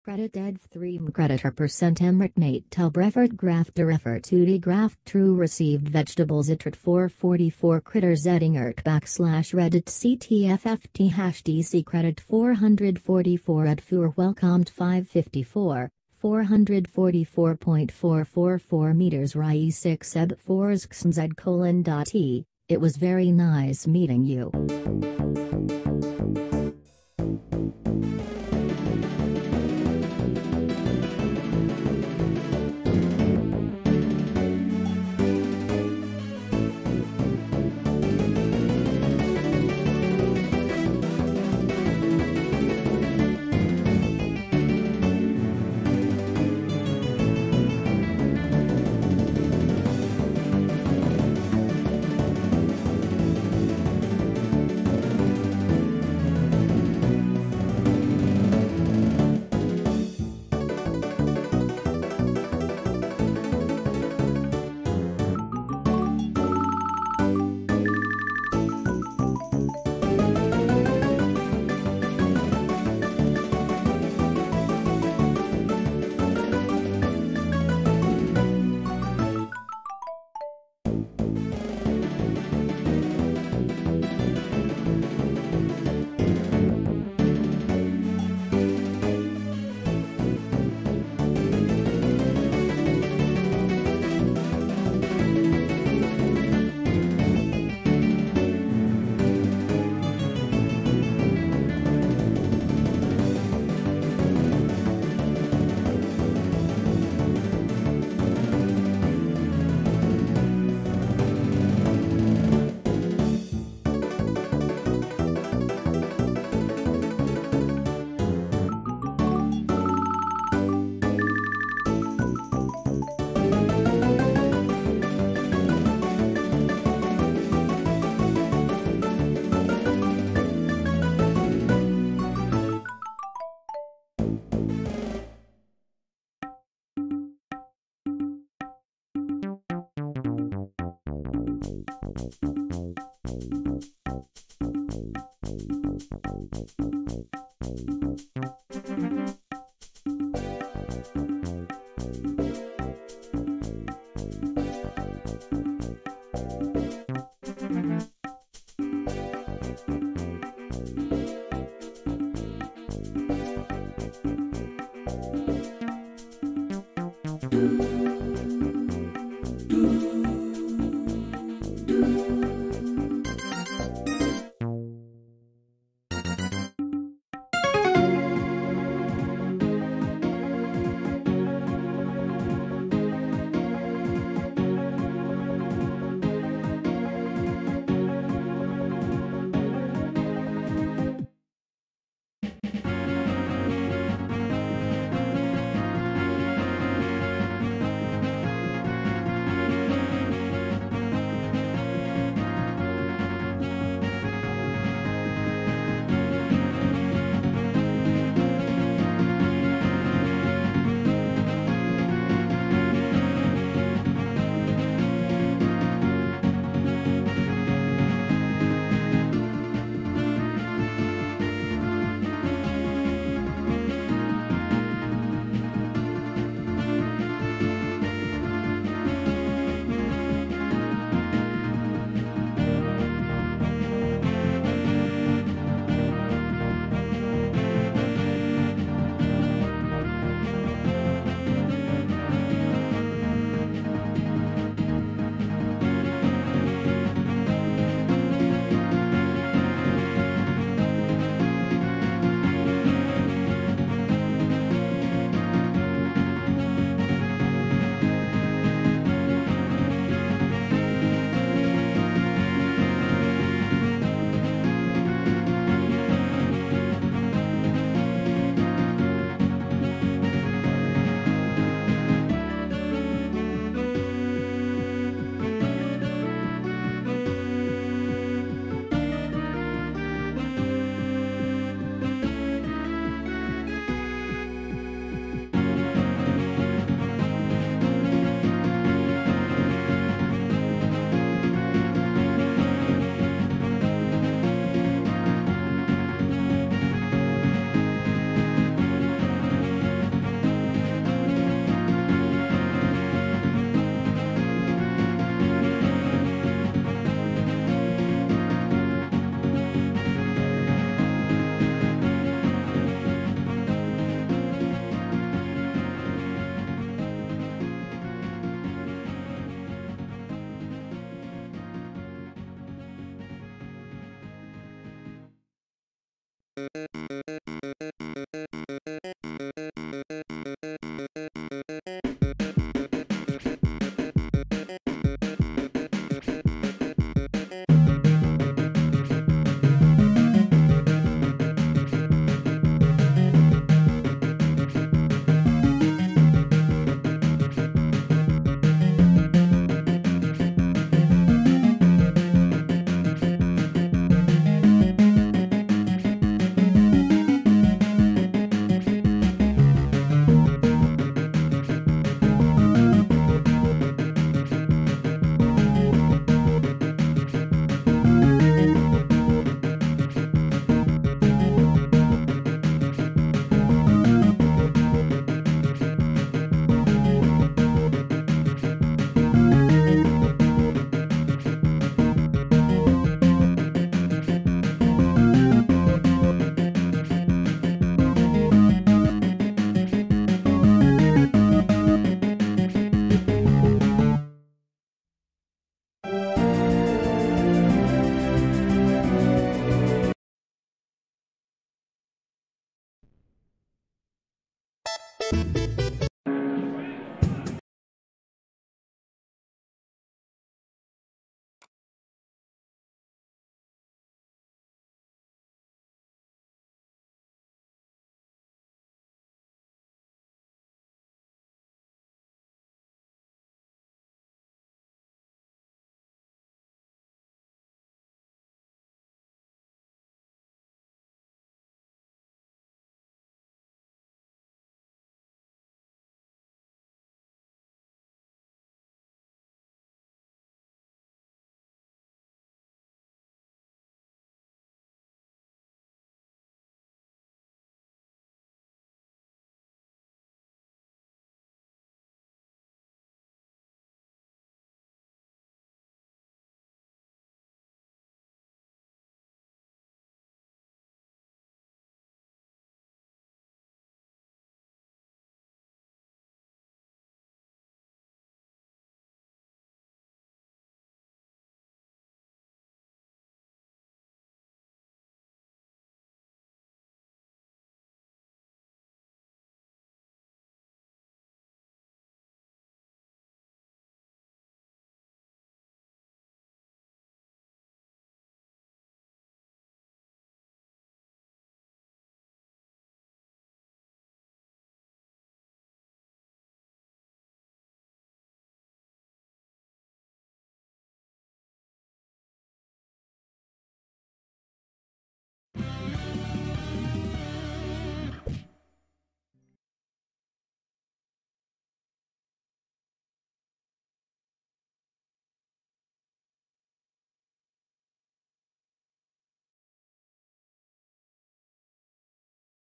Credit dead 3 creditor percent emrit mate tel breffert graph dereffert 2d graph true received vegetables itrat 444 critters eddingert /reddit ctfft hash dc credit 444 at fur welcomed 554 444.444 meters rai 6 eb 4 z::e. It was very nice meeting you.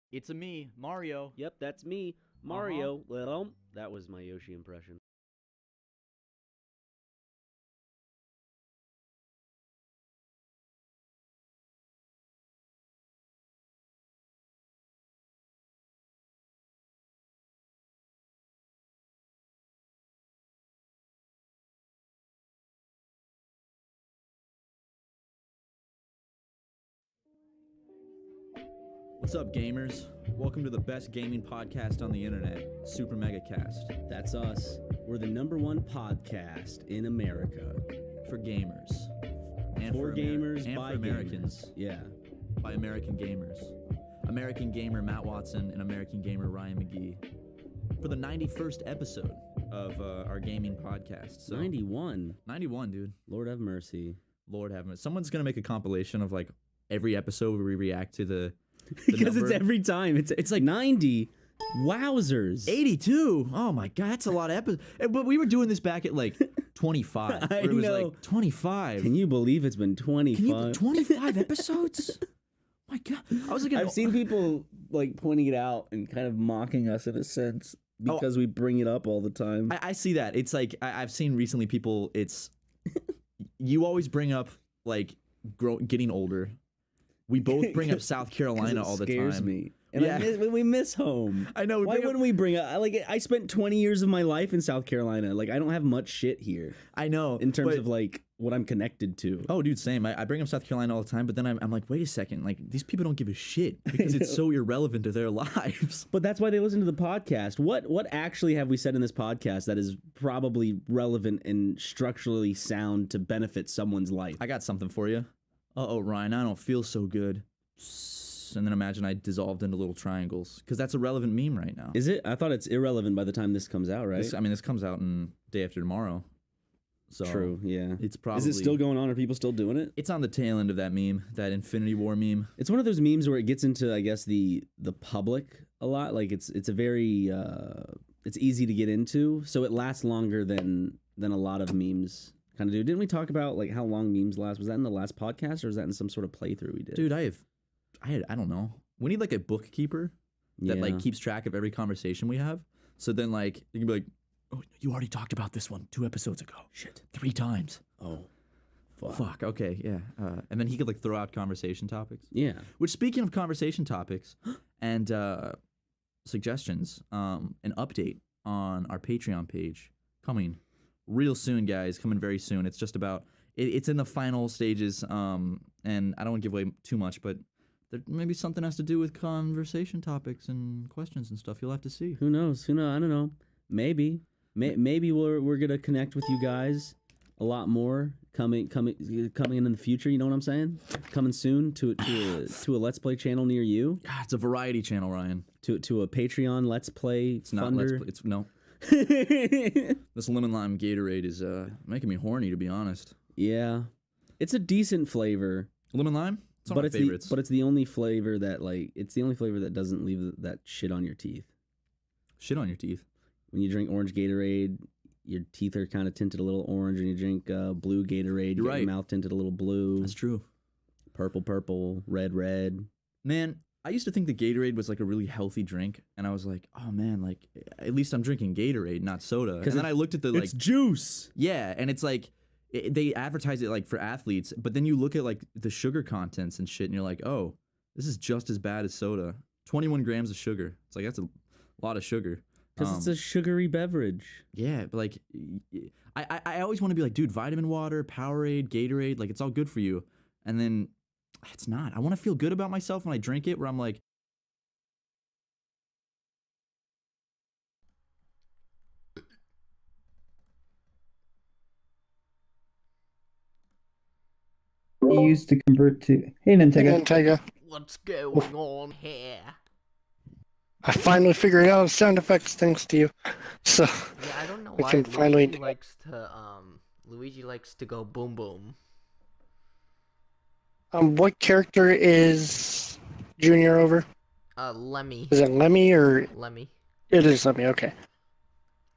It's a me, Mario. Yep, that's me, Mario. Well, that was my Yoshi impression. What's up, gamers? Welcome to the best gaming podcast on the internet, Super Mega Cast. That's us. We're the #1 podcast in America. For gamers. And for gamers, and by for Americans. gamers. Yeah. By American gamers. American gamer Matt Watson and American gamer Ryan McGee. For the 91st episode of our gaming podcast. So, 91. 91, dude. Lord have mercy. Lord have mercy. Someone's going to make a compilation of like every episode where we react to the Because number. it's every time. It's like 90. Wowzers. 82. Oh my God, that's a lot of episodes. But we were doing this back at like 25. I where it was know. like 25. Can you believe it's been 25? 25 episodes? My God. I was looking. I've seen people like pointing it out and kind of mocking us in a sense because we bring it up all the time. I see that. It's like I've seen recently people. It's you always bring up like getting older. We both bring up South Carolina all the time. Me. And Yeah. we miss home. I know. Why wouldn't we bring up? Like, I spent 20 years of my life in South Carolina. Like, I don't have much shit here I know. in terms of like what I'm connected to. Oh, dude, same. I bring up South Carolina all the time, but then I'm like, wait a second. Like, these people don't give a shit because it's so irrelevant to their lives. But that's why they listen to the podcast. What actually have we said in this podcast that is probably relevant and structurally sound to benefit someone's life? I got something for you. Uh-oh, Ryan, I don't feel so good. And then imagine I dissolved into little triangles because that's a relevant meme right now. Is it? I thought it's irrelevant by the time this comes out, right? This comes out in day after tomorrow. So True, yeah. It's probably... Is it still going on? Are people still doing it? It's on the tail end of that meme, that Infinity War meme. It's one of those memes where it gets into, I guess, the public a lot. Like, it's a very... it's easy to get into, so it lasts longer than a lot of memes kind of do. Didn't we talk about, like, how long memes last? Was that in the last podcast, or was that in some sort of playthrough we did? Dude, I don't know. We need, like, a bookkeeper that, like, keeps track of every conversation we have. So then, like, you can be like, oh, you already talked about this one 2 episodes ago. Shit. 3 times. Oh. Fuck. Okay, yeah. And then he could, like, throw out conversation topics. Yeah. Which, speaking of conversation topics and suggestions, an update on our Patreon page coming real soon, guys. Coming very soon. It's just about... It's in the final stages, and I don't want to give away too much, but there maybe something has to do with conversation topics and questions and stuff. You'll have to see. Who knows? I don't know. Maybe we're gonna connect with you guys a lot more coming in the future. You know what I'm saying? Coming soon to a Let's Play channel near you. God, it's a variety channel, Ryan. To a Patreon Let's Play. It's not funder. Let's Play. It's no. This lemon lime Gatorade is making me horny, to be honest. Yeah, it's a decent flavor. Lemon lime. It's one of my favorites. But it's the only flavor that doesn't leave that shit on your teeth. Shit on your teeth. When you drink orange Gatorade, your teeth are kind of tinted a little orange. When you drink blue Gatorade, your mouth tinted a little blue. That's true. Purple, red. Man, I used to think that Gatorade was like a really healthy drink, and I was like, oh man, like at least I'm drinking Gatorade, not soda. And then I looked at the it's juice. Yeah, and it's like they advertise it like for athletes, but then you look at like the sugar contents and shit, and you're like, oh, this is just as bad as soda. 21 grams of sugar. It's like that's a lot of sugar. Because it's a sugary beverage. Yeah, but like, I always want to be like, dude, vitamin water, Powerade, Gatorade, like it's all good for you. And then it's not. I want to feel good about myself when I drink it, where I'm like, He used to convert to... Hey, Nintega. What's going on here? I finally figured out sound effects thanks to you. So Yeah, I don't know we why can finally... Luigi likes to go boom boom. What character is Junior over? Lemmy. Is it Lemmy or... Lemmy. It is Lemmy, okay.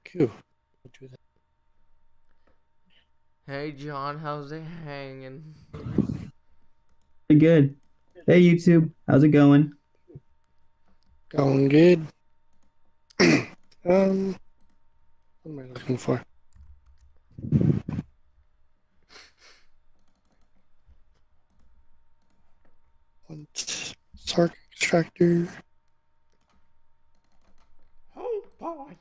Cool. Hey John, how's it hanging? Pretty good. Hey, YouTube. How's it going? Going good. What am I looking for? Sarc extractor. Oh boy.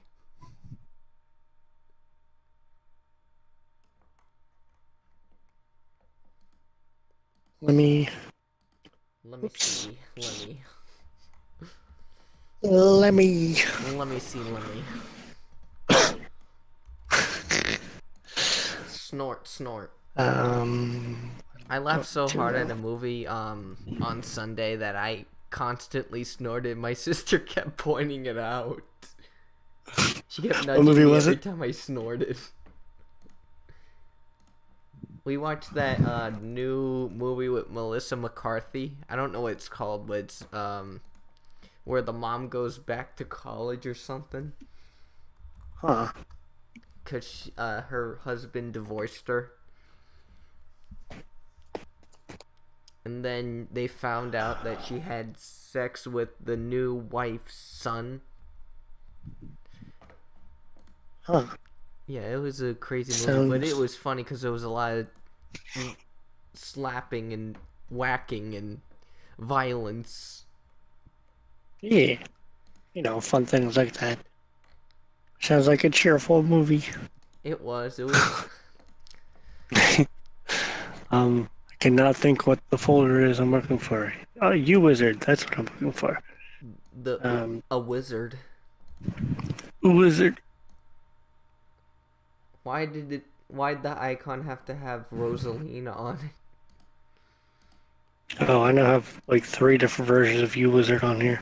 Let me see. Snort. I laughed so hard at a movie on Sunday that I constantly snorted. My sister kept pointing it out. She kept nudging me every time I snorted. We watched that new movie with Melissa McCarthy. I don't know what it's called, but it's where the mom goes back to college or something. Huh. Because her husband divorced her. And then they found out that she had sex with the new wife's son. Huh. Yeah, it was a crazy movie, but it was funny because there was a lot of slapping and whacking and violence. Yeah, fun things like that. Sounds like a cheerful movie. It was. It was. I cannot think what the folder is I'm looking for. Oh, U Wizard. That's what I'm looking for. A wizard. Wizard. Why'd the icon have to have Rosalina on it? Oh, I now have like 3 different versions of U Wizard on here.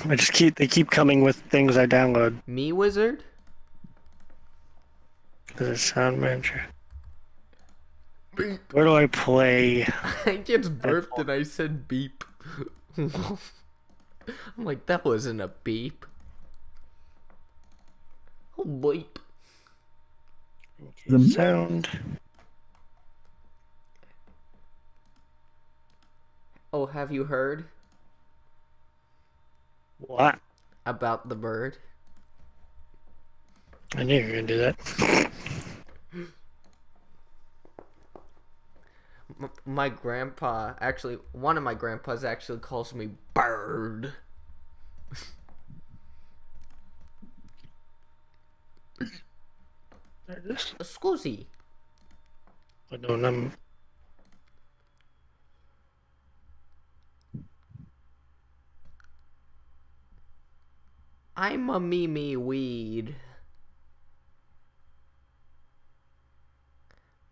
They keep coming with things I download. Me wizard? The sound manager. Where do I play? I just burped and I said beep. I'm like, that wasn't a beep. Oh, beep. The Sound. Oh, have you heard What? about the bird? I knew you were gonna do that. My grandpa, actually, one of my grandpas actually calls me Bird. Scusi. I don't know. I'm a Mimi weed.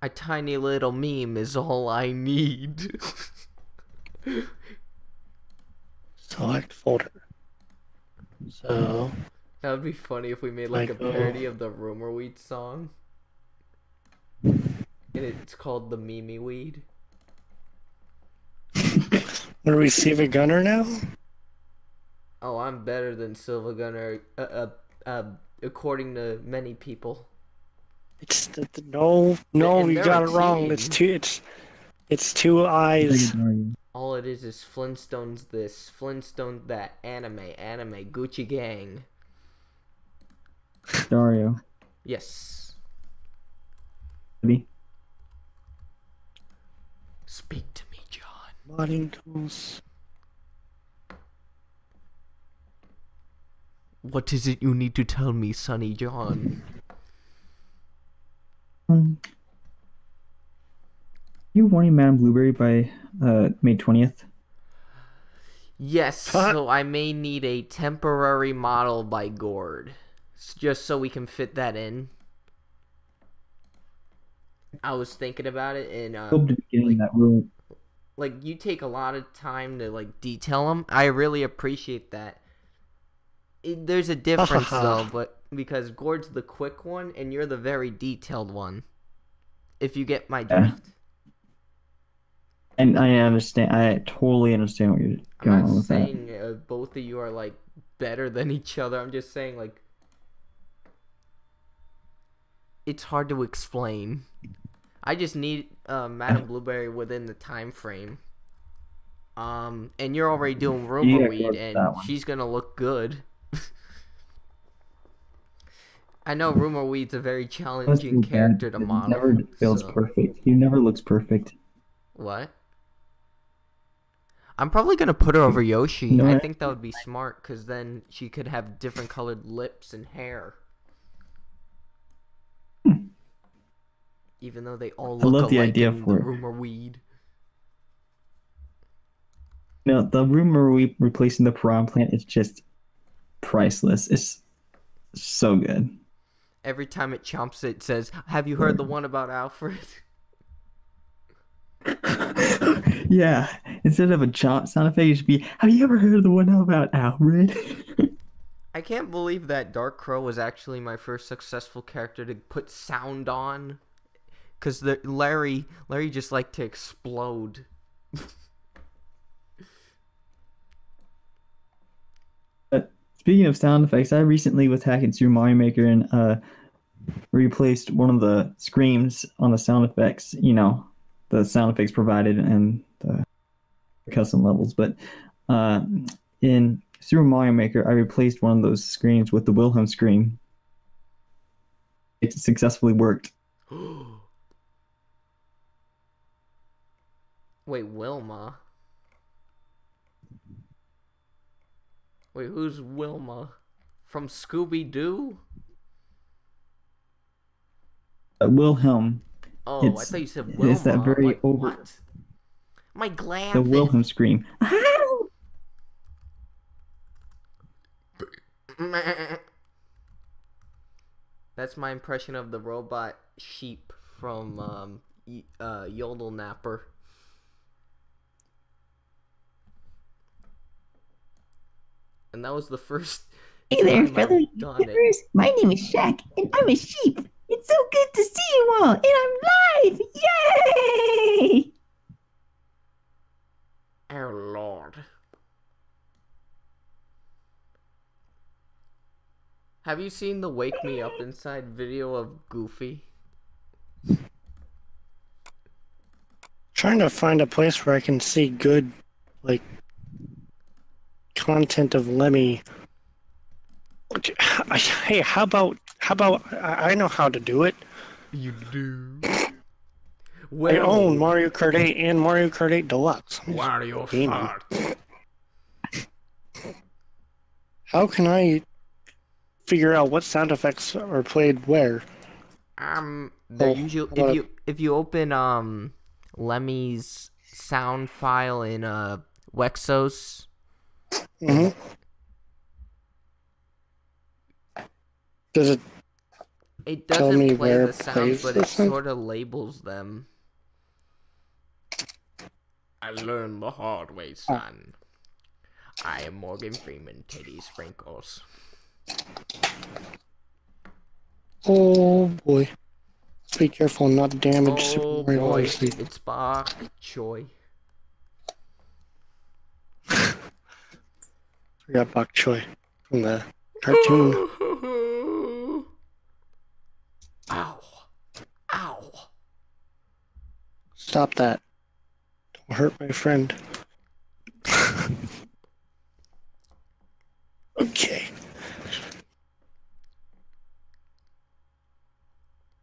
A tiny little meme is all I need. Select folder. So That would be funny if we made like a parody of the Rumor Weed song. And it's called the Mimi Weed. What, are we Siva Gunner now? Oh, I'm better than Silva Gunner, according to many people. It's no, And you they're got a it wrong. team. It's 2 eyes. All it is Flintstones this, Flintstones that, anime, Gucci Gang. Dario. Yes. Me. Speak to me, John. Modding tools. What is it you need to tell me, Sonny John? You warning Madame Blueberry by May 20th? Yes, so I may need a temporary model by Gord. Just so we can fit that in. I was thinking about it, and Hope to be getting that room. like you take a lot of time to like detail them. I really appreciate that. There's a difference though, but because Gord's the quick one and you're the very detailed one. If you get my drift. And I understand. I totally understand what you're going on with that. I'm not saying both of you are like better than each other. I'm just saying like it's hard to explain. I just need Madame Blueberry within the time frame. And you're already doing Rumor Weed, and she's gonna look good. I know Rumor Weed's a very challenging character to model. He never feels perfect. He never looks perfect. What? I'm probably gonna put her over Yoshi. I think that would be smart, because then she could have different colored lips and hair. Even though they all look alike in the Rumor Weed. No, the Rumor Weed replacing the Piranha Plant is just priceless. It's so good. Every time it chomps, it says, "Have you heard the one about Alfred?" Yeah, instead of a chomp sound effect, it should be, "Have you ever heard of the one about Alfred?" I can't believe that Dark Crow was actually my first successful character to put sound on. Because Larry just liked to explode. Speaking of sound effects, I recently was hacking through Mario Maker and replaced one of the screams on the sound effects. You know, the sound effects provided in the custom levels. But in through Mario Maker, I replaced one of those screams with the Wilhelm scream. It successfully worked. Wait, Wilma? Wait, who's Wilma? From Scooby-Doo? Wilhelm. Oh, I It's thought you said Wilma. it's that I'm very like, over what? My the glasses. Wilhelm scream. That's my impression of the robot sheep from Yodel Napper. And that was the first Hey there, time fellow I've done it. YouTubers. My name is Shaq, and I'm a sheep. It's so good to see you all, and I'm live! Yay! Oh, Lord. Have you seen the Wake Me Up Inside video of Goofy? Trying to find a place where I can see good, like, content of Lemmy. Hey, how about I know how to do it. You do. I own Mario Kart 8 and Mario Kart 8 Deluxe. Wario Gaming. fart. How can I figure out what sound effects are played where? They're usually if you open Lemmy's sound file in Wexos. Mm-hmm. Does it? It Tell me doesn't play where the it sounds, plays but the it sound? sort of labels them. I learned the hard way, son. I am Morgan Freeman, Teddy Sprinkles. Oh boy! Be careful and not damage Oh Super Mario boy, Odyssey. it's Bok Choy. Forgot Bok Choy from the cartoon. Ow. Ow. Stop that! Don't hurt my friend. Okay.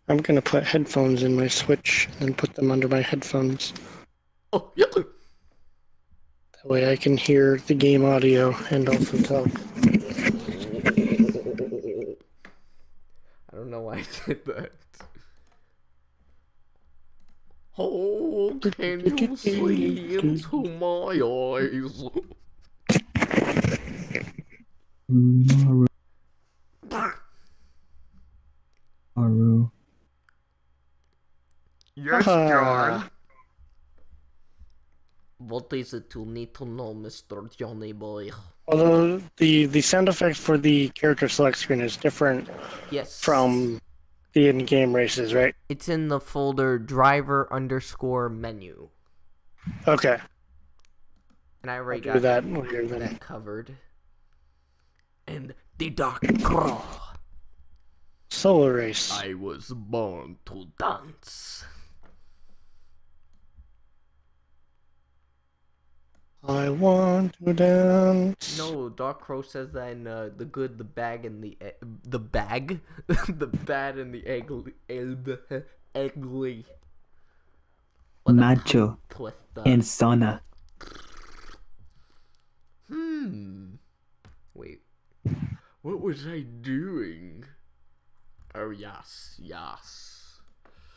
I'm gonna put headphones in my Switch and put them under my headphones. Oh, yeah. That way I can hear the game audio and also talk. I don't know why I did that. Oh, can you see into my eyes? Maru. Yes, Ah. John. What is it you need to know, Mr. Johnny Boy? Although the sound effect for the character select screen is different Yes. from the in-game races, right? It's in the folder driver_menu. Okay. And I already I'll got do that later then. that covered. And the Dark Crow. Solo race. I was born to dance. I want to dance. No, Dark Crow says that in the good, the bag, and the bag, the bad, and the ugly. Macho With the... and Sana. Wait. What was I doing? Oh yes, yes.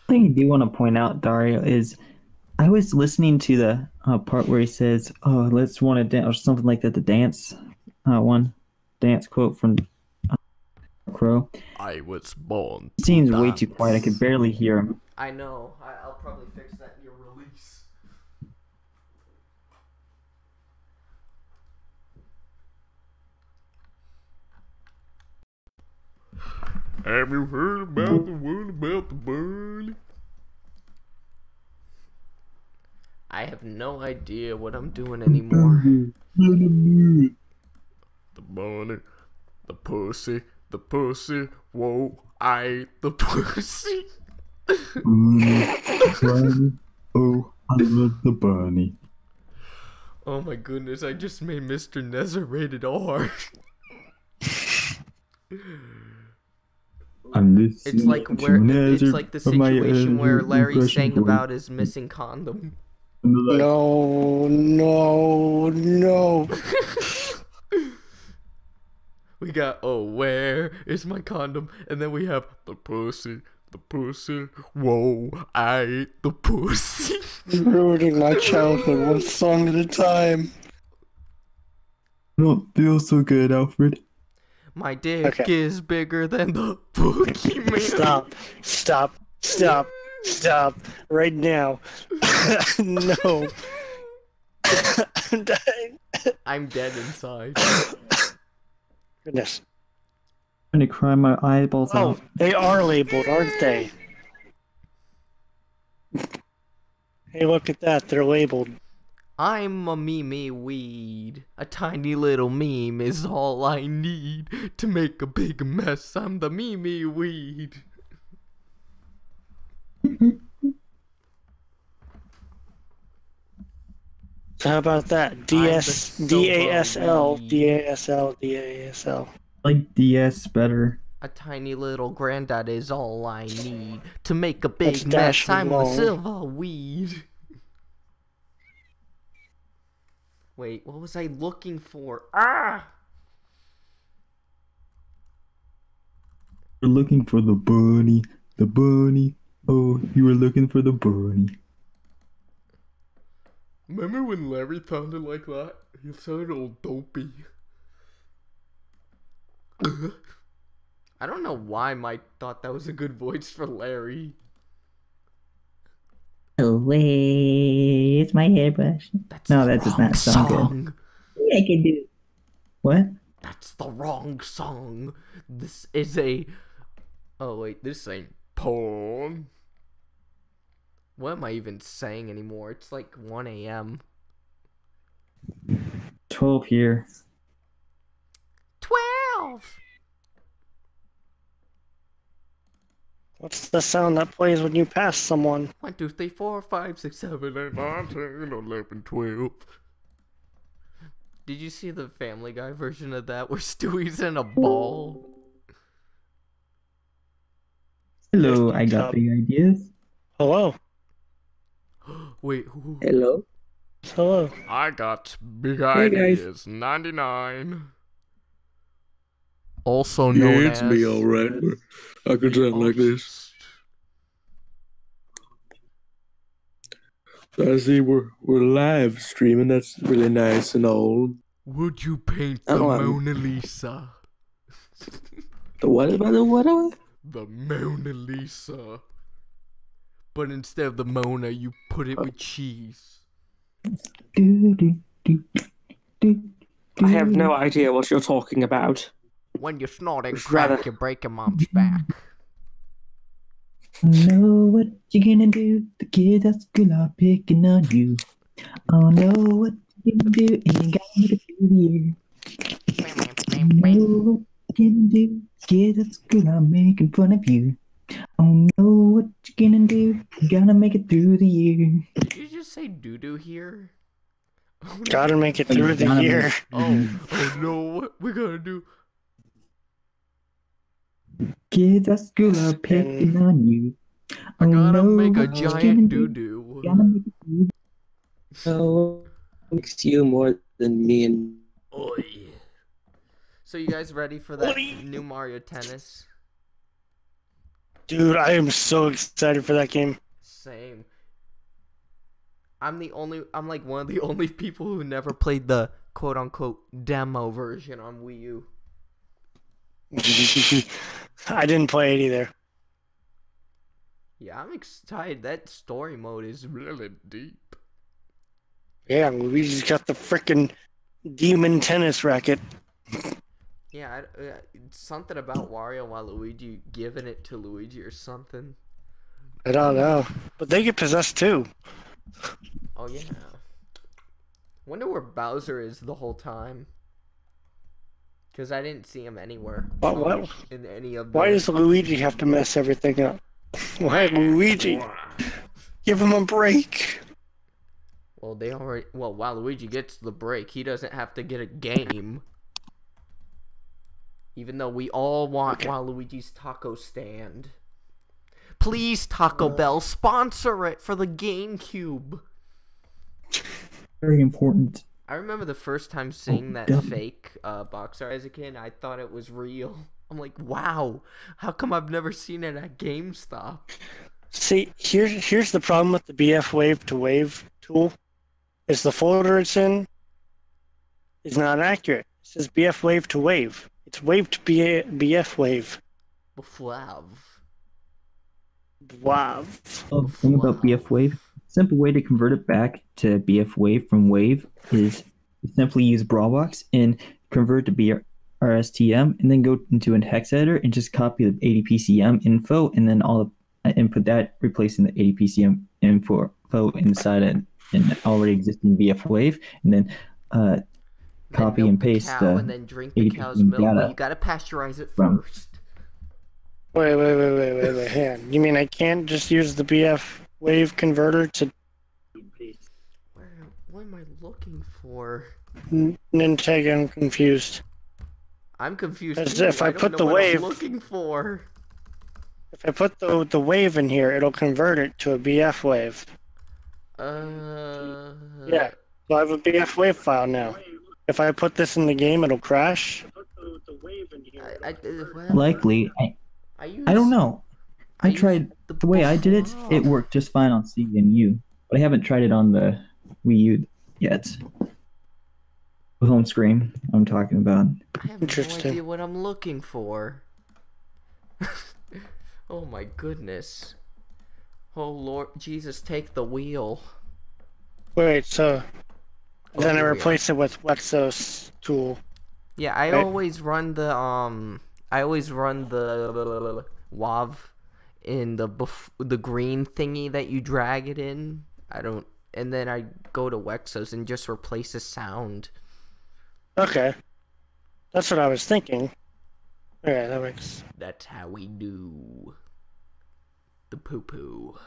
Thing I do want to point out, Dario, is I was listening to the part where he says, "Oh, let's want to dance," or something like that. The dance dance quote from Crow. I was born. It seems way too quiet. I could barely hear him. I know. I'll probably fix that in your release. Have you heard about the one about the bunny? I have no idea what I'm doing anymore. The bunny, the pussy, whoa, the pussy. Oh, I love the bunny. Oh my goodness, I just made Mr. Nezzer rated R. It's like the situation where Larry sang about his missing condom. No. We got, oh, where is my condom? And then we have the pussy. Whoa, I ate the pussy. Ruining my childhood one song at a time. I don't feel so good, Alfred. My dick is bigger than the Pokemon. Stop. Right now. No. I'm dying. I'm dead inside. Goodness. I'm gonna cry my eyeballs Oh, out. they are labeled, aren't they? Hey, look at that. They're labeled. I'm a meme weed. A tiny little meme is all I need to make a big mess. I'm the meme weed. So how about that? DASL. Like DS better. A tiny little granddad is all I need to make a big That's mess. Dash I'm the Malone. silver weed. Wait, what was I looking for? Ah! We're looking for the bunny. The bunny. Oh, you were looking for the bunny. Remember when Larry sounded like that? He sounded all dopey. I don't know why Mike thought that was a good voice for Larry. Oh, wait, my hairbrush. That's No, the that does wrong not sound good. song. Yeah, I can do. What? That's the wrong song. This is a... Oh, wait, this ain't porn. What am I even saying anymore? It's like 1 a.m. 12 here. 12! What's the sound that plays when you pass someone? 1, 2, 3, 4, 5, 6, 7, 8, 9, 10, 11, 12. Did you see the Family Guy version of that where Stewie's in a ball? Hello, I got big ideas. Hello. Wait, who? Hello. Hello. I got big Hey, guys. ideas. 99. Also known as... alright. I can sound like this. I see we're live streaming. That's really nice and all. Would you paint the Oh, Mona Lisa? The what about the what? The Mona Lisa. But instead of the Mona, you put it with cheese. I have no idea what you're talking about. When you're snorting Rather- crack, you break your mom's back. I know what you're gonna do. The kids at school are picking on you. Oh no, what you gonna do? And you gotta make it through the year. I know what you gonna do. Kids at school are making fun of you. Oh no, what you gonna do? You gotta make it through the year. Did you just say doo-doo here? Oh, no. Gotta make it through the year. Oh no, what we gonna do? Kids at school are picking on you. I Oh gotta no, make a what you gonna giant do? doo-doo. You gotta make it through. So, makes you more than me and Oi. So you guys ready for that new Mario Tennis? Dude, I am so excited for that game. Same. I'm like one of the only people who never played the quote-unquote demo version on Wii U. I didn't play it either. Yeah, I'm excited. That story mode is really deep. Yeah, Luigi's got the frickin' demon tennis racket. Yeah, it's something about Wario and Waluigi giving it to Luigi or something. I don't know. But they get possessed too. Oh, yeah. Wonder where Bowser is the whole time. Because I didn't see him anywhere. What? In any of the... Why does Luigi have to mess everything up? Why Luigi? Give him a break. Well, Waluigi gets the break. He doesn't have to get a game. Even though we all want Waluigi's taco stand. Please, Taco Bell, sponsor it for the GameCube. Very important. I remember the first time seeing that dumb. fake box art as a kid. I thought it was real. I'm like, wow, how come I've never seen it at GameStop? See, here's the problem with the BF Wave to Wave tool, is the folder it's in is not accurate. It says BF Wave to Wave. It's Wave to BF Wave. Wow. Wow. Oh, the thing about BF Wave, simple way to convert it back to BF Wave from Wave is simply use Brawlbox and convert to BRSTM, and then go into a hex editor and just copy the ADPCM info, and then put that replacing the ADPCM info inside an already existing BF Wave, and then copy and paste cow and then drink the cow's milk, but you gotta pasteurize it first. Wait, hang on. You mean I can't just use the BF Wave converter to... What am I looking for? Nintendo, I'm confused. I'm confused As too. if I don't put know the what wave... I'm looking for. If I put the wave in here, it'll convert it to a BF Wave. Yeah, so I have a BF Wave file now. If I put this in the game, it'll crash. Likely. I don't know. I tried the way I did it. It worked just fine on CMU, but I haven't tried it on the Wii U yet. The home screen I'm talking about. I have no idea what I'm looking for. Oh my goodness. Oh Lord Jesus, take the wheel. Wait, so then I replace it with Wexos tool. Yeah, I always run the WAV in the green thingy that you drag it in. And then I go to Wexos and just replace the sound. Okay. That's what I was thinking. Okay, that makes... That's how we do the poo-poo.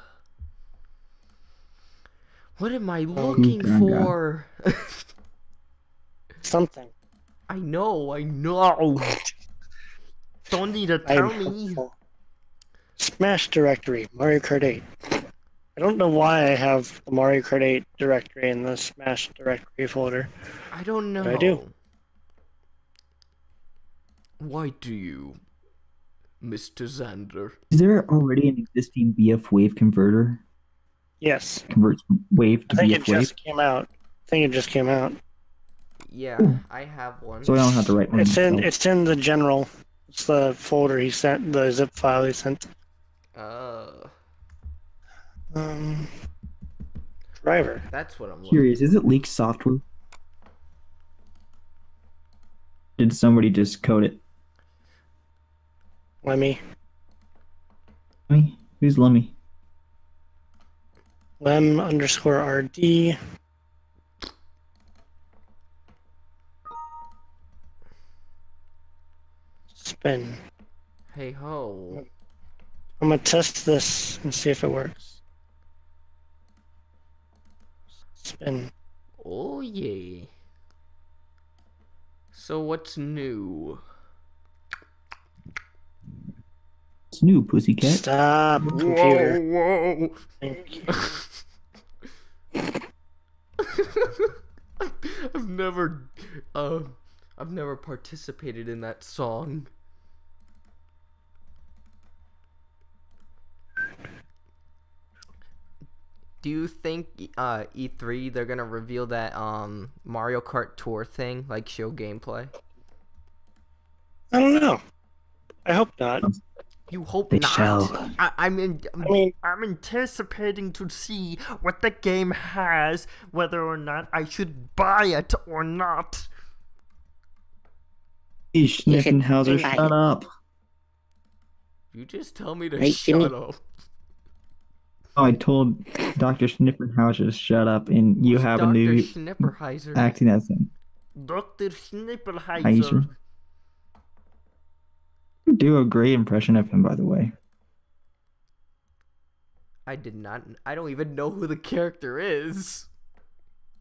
What am I looking for? Something. I know. Don't need to tell me. Smash directory, Mario Kart 8. I don't know why I have the Mario Kart 8 directory in the Smash directory folder. I don't know. But I do. Why do you, Mr. Xander? Is there already an existing BF Wave converter? Yes. Converts Wave to BF Wave? I think it just came out. Yeah, I have one. So I don't have to write one. It's in the general. It's the folder he sent, the zip file he sent. Driver. That's what I'm looking Curious, is it leaked software? Did somebody just code it? Lemmy. Lemmy? Who's Lemmy? Lem_RD. Spin. Hey ho. I'm gonna test this and see if it works. Spin. Oh yeah. So what's new? It's new, pussycat. Stop, computer. Whoa. Thank you. I've never participated in that song. Do you think E3 they're gonna reveal that Mario Kart Tour thing, like show gameplay? I don't know. I hope not. You hope They not. shall. I'm anticipating to see what the game has, whether or not I should buy it or not. Hey, Schniffinhauser, shut up. You just tell me to shut up. Oh, I told Dr. Schniffinhauser to shut up, and you have a new acting as him. Dr. Schnipperheiser. You do a great impression of him, by the way. I did not. I don't even know who the character is.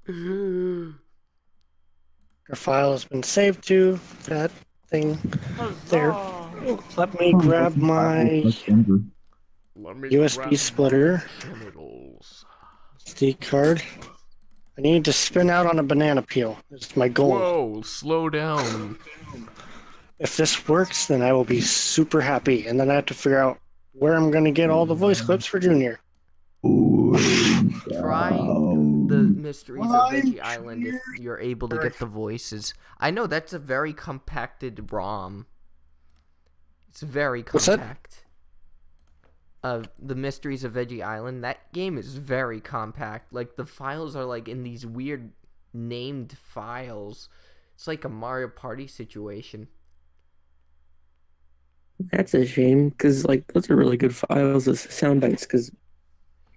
Your file has been saved to that thing there. Let me grab my USB splitter. SD card. I need to spin out on a banana peel. It's my goal. Whoa, slow down. If this works, then I will be super happy. And then I have to figure out where I'm going to get all the voice clips for Junior. Try the Mysteries of Veggie Island if you're able to get the voices. I know that's a very compacted ROM. It's very What's that? compact. The Mysteries of Veggie Island, that game is very compact. Like, the files are like in these weird named files. It's like a Mario Party situation. That's a shame, because like those are really good files as sound bites, because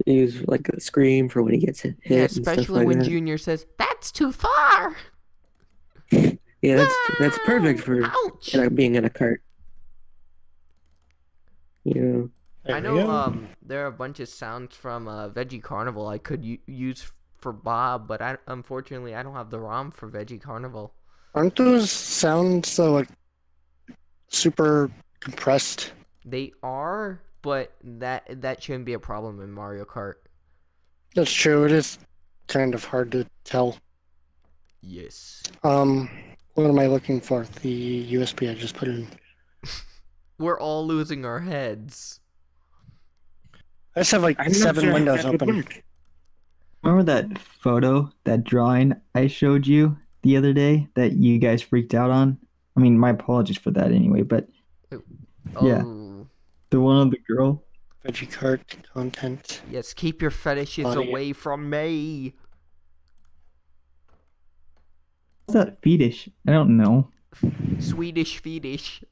they use like a scream for when he gets hit Yeah, and stuff especially like when that. Junior says, "That's too far!" Yeah, that's perfect for Ouch! being in a cart. Yeah. I know there are a bunch of sounds from Veggie Carnival I could use for Bob, but unfortunately I don't have the ROM for Veggie Carnival. Aren't those sounds like super compressed? They are, but that shouldn't be a problem in Mario Kart. That's true. It is kind of hard to tell. Yes. What am I looking for? The USB I just put in. We're all losing our heads. I just have like I'm not 7 sure how windows that would open. work. Remember that photo, that drawing I showed you the other day that you guys freaked out on? I mean, my apologies for that anyway, but yeah, Oh. the one of the girl. VeggieKart content. Yes, keep your fetishes Audio. away from me. What's that fetish? I don't know. Swedish fetish.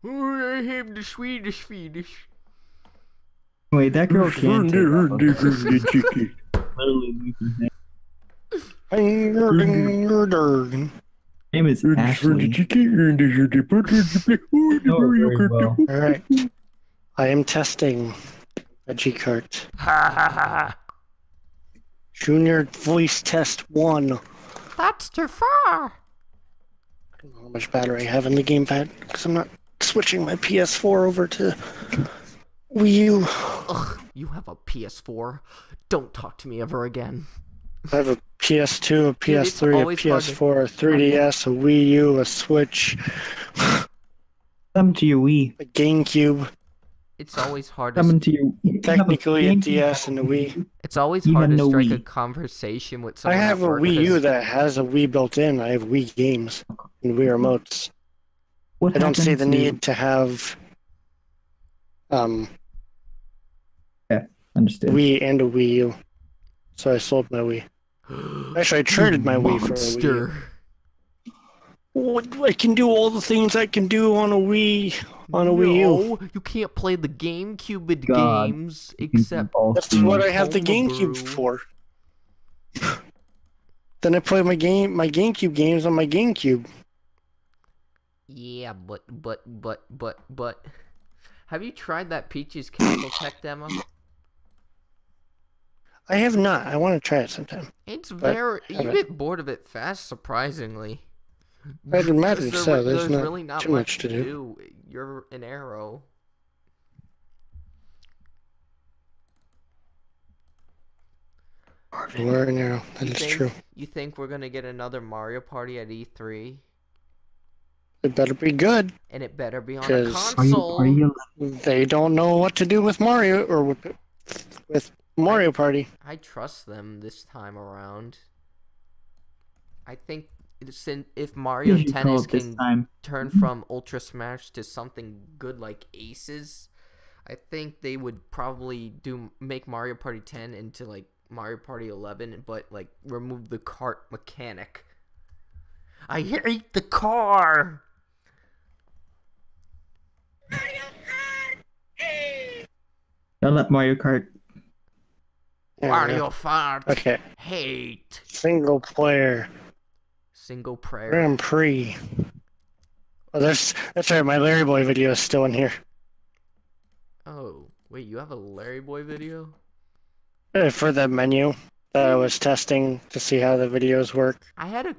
Oh, I have the Swedish fetish. Wait, that girl can't take off literally losing her name is Ashley. Know her very well. Alright. I am testing VeggieKart. Ha ha ha. Junior voice test 1. That's too far. I don't know how much battery I have in the gamepad because I'm not switching my PS4 over to Wii U. Ugh, you have a PS4. Don't talk to me ever again. I have a PS2, a Dude, it's PS3, a always hard to- PS4, a 3DS, a Wii U, a Switch, Come to your Wii. a GameCube, It's always hard Come to. to your. you have technically a GameCube. DS and a Wii. It's always You hard have to no strike a Wii. conversation with I someone. have a at work Wii U 'cause- that has a Wii built in. I have Wii games and Wii remotes. What I don't see happened the to- need to have Understood. Wii and a Wii U. So I sold my Wii. Actually, I traded my Wii for a Wii U. Monster. What, I can do all the things I can do on a Wii Wii U. No, you can't play the GameCube God. games except. That's what I have the Homebrew. GameCube for. Then I play my GameCube games on my GameCube. Yeah, but. Have you tried that Peach's Castle Tech demo? I have not. I want to try it sometime. It's But very. You haven't. get bored of it fast, surprisingly. I'd imagine Because so. There's not really not too much to do. You're an arrow. We're now. That You is think- true. You think we're gonna get another Mario Party at E3? It better be good. And it better be on a 'Cause- console. Are you They don't know what to do with Mario or with Mario Party. I trust them this time around. I think if Mario you should call Tennis it this can time? turn from Ultra Smash to something good like Aces, I think they would probably make Mario Party 10 into like Mario Party 11, but like remove the cart mechanic. I hate the car. Don't let Mario Kart. Yeah, Mario Kart. Okay. Hate. Single player Single prayer. Grand Prix. Oh, that's right. My Larry Boy video is still in here. Oh, wait, you have a Larry Boy video? For the menu that I was testing to see how the videos work. I had a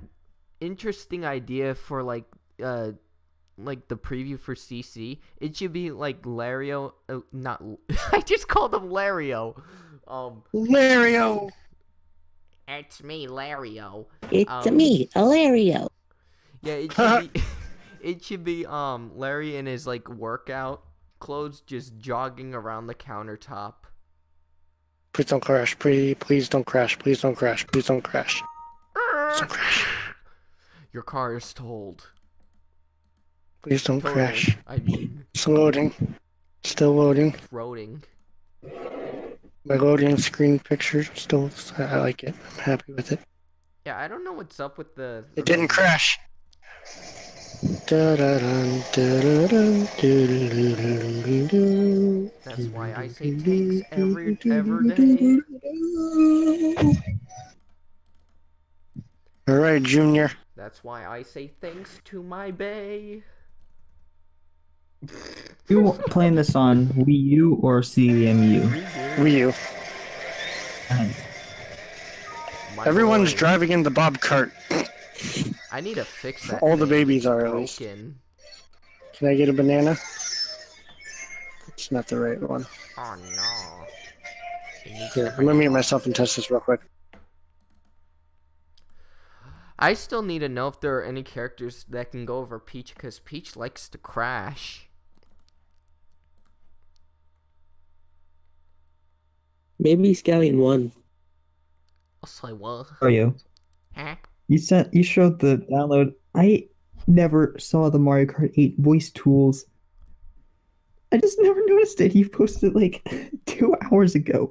interesting idea for like the preview for CC. It should be like Lario, not I just called him Lario. Lario. It's me, Lario. It's me, Alario. Yeah, it should be. It should be Larry in his like workout clothes, just jogging around the countertop. Please don't crash. Please don't crash. Please don't crash. Please don't crash. Please don't crash. Your car is totaled. Please don't crash. I mean, It's loading. Still loading. roading. My loading screen picture still. I like it. I'm happy with it. Yeah, I don't know what's up with the. It didn't crash. Da-da-dun, da-da-dun, do-do-do-do-do-do. That's why I say thanks every day. All right, Junior. That's why I say thanks to my bay. You playing this on Wii U or CMU? Wii U. My Everyone's boy. driving in the Bob cart. I need to fix that. All the thing. babies It's are at least. broken. Can I get a banana? It's not the right one. Oh no. It needs Here, to I'm gonna mute myself and test this real quick. I still need to know if there are any characters that can go over Peach, because Peach likes to crash. Maybe Scallion won. I'll say what? Are you? Huh? You showed the download. I never saw the Mario Kart 8 voice tools. I just never noticed it. You posted it like 2 hours ago.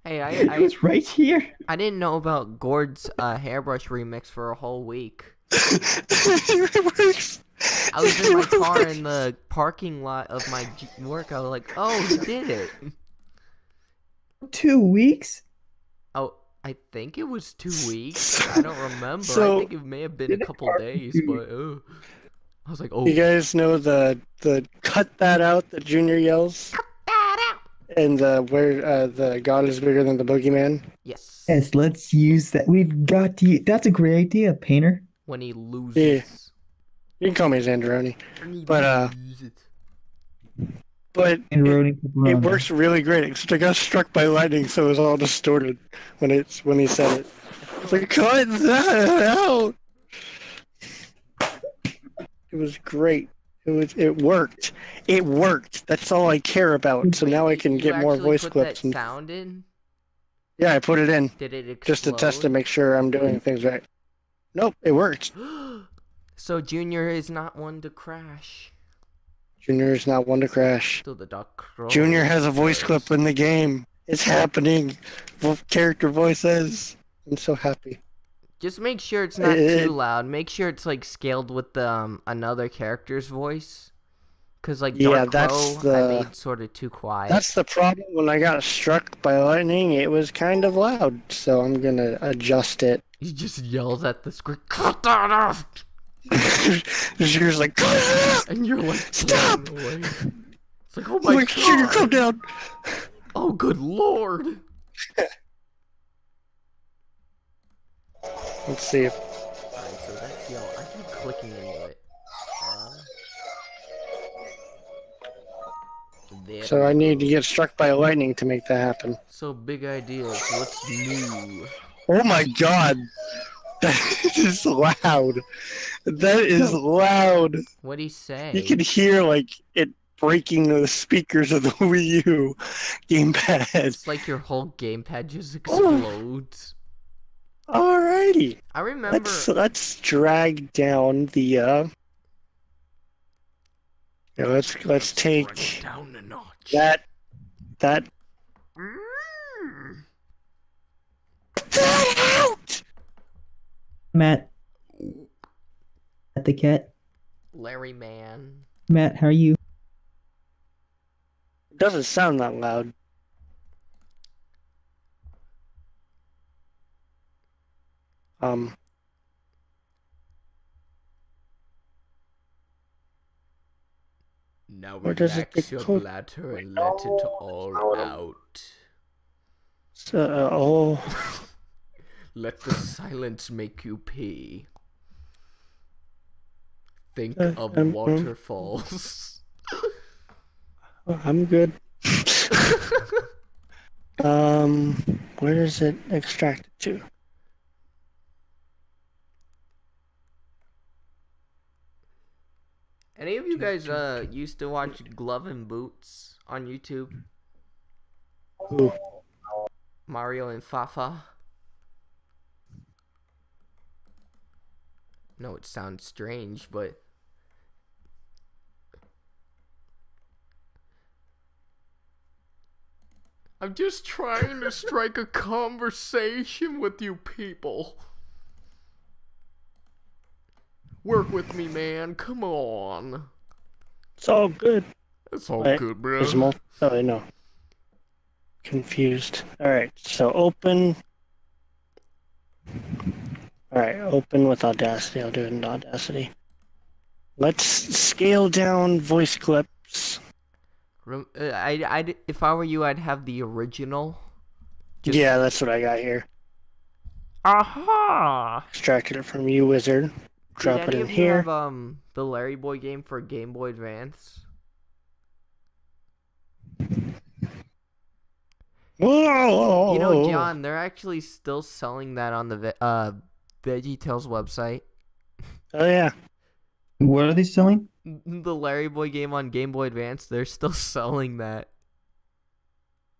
Hey, It was right here. I didn't know about Gord's hairbrush remix for a whole week. It works. I was in my car in the parking lot of my work. I was like, oh, he did it. 2 weeks? Oh, I think it was 2 weeks. I don't remember. So- I think it may have been a couple days, but I was like, oh. You guys know the cut that out that Junior yells? And where the God is bigger than the boogeyman? Yes. Yes, let's use that. We've got to. That's a great idea, Painter. When he loses. Yeah. You can call me Xanderoni. But But And it works really great, except I got struck by lightning, so it was all distorted when he said it. It's like, cut that out! It was great. It worked. It worked. That's all I care about. So now I can get more voice put clips. That sound in? Yeah, I put it in Did it explode? just to test to make sure I'm doing things right. Nope, it worked. So Junior is not one to crash. Junior is not one to crash. Till the duck crows. Junior has a voice clip in the game. It's happening. Character voices. I'm so happy. Just make sure it's not too loud. Make sure it's like scaled with the another character's voice. Cause like Dark Crow, I made sort of too quiet. That's the problem. When I got struck by lightning, it was kind of loud. So I'm gonna adjust it. He just yells at the screen. Cut that off! Junior's like, and you're like, stop! Away. It's like, oh my god! Junior, calm down. Oh, good lord! Let's see if. Alright, so that's yellow. I keep clicking into it. So I need to get struck by lightning to make that happen. So big ideas. What's new? Oh my god! That is loud. That is loud. What'd he say? You can hear like it breaking the speakers of the Wii U gamepad. It's like your whole gamepad just explodes. Alrighty. I remember. Let's drag down the. Yeah, let's take down a notch. that. That out. Matt. At the cat. Larry man. Matt, how are you? It doesn't sound that loud. Now Where does it relax your go? bladder and let it all out. So, Let the silence make you pee. Think of I'm- waterfalls. I'm good. Where is it extracted to? Any of you guys used to watch Glove and Boots on YouTube? Ooh. Mario and Fafa? No, it sounds strange, but I'm just trying to strike a conversation with you people. Work with me, man. Come on. It's all good. It's all Wait, good, bro. There's oh, wait, no. Confused. Alright, so open. Alright, open with Audacity. I'll do it in Audacity. Let's scale down voice clips. If I were you, I'd have the original. Yeah, that's what I got here. Aha! Extracted it from you, wizard. Drop Did it any in of you here. have the Larry Boy game for Game Boy Advance? Whoa! You know, John, they're actually still selling that on the VeggieTales website. Oh yeah. What are they selling? The Larry Boy game on Game Boy Advance, they're still selling that.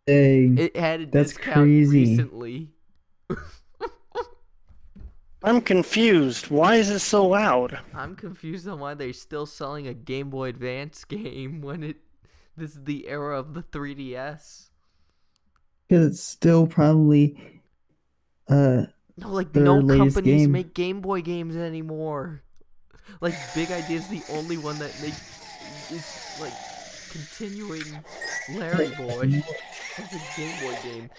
Dang, It had a that's discount crazy. recently. I'm confused. Why is it so loud? I'm confused on why they're still selling a Game Boy Advance game when this is the era of the 3DS. Because it's still probably No, like their no latest companies game. make Game Boy games anymore. Like Big Idea is the only one that is like continuing Larry Boy as a Game Boy game.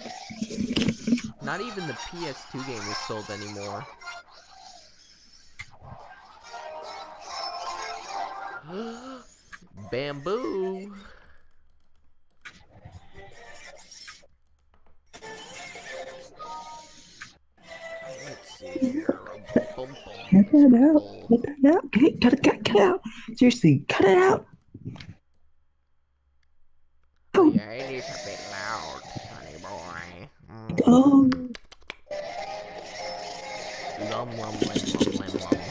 Not even the PS2 game is sold anymore. Bamboo. Let's see here. Cut that out. Cut that out. Okay, cut it out. Seriously, cut it out. Oh, yeah, it is a bit loud, sonny boy. Oh. Lum, lum, lum, lum, lum.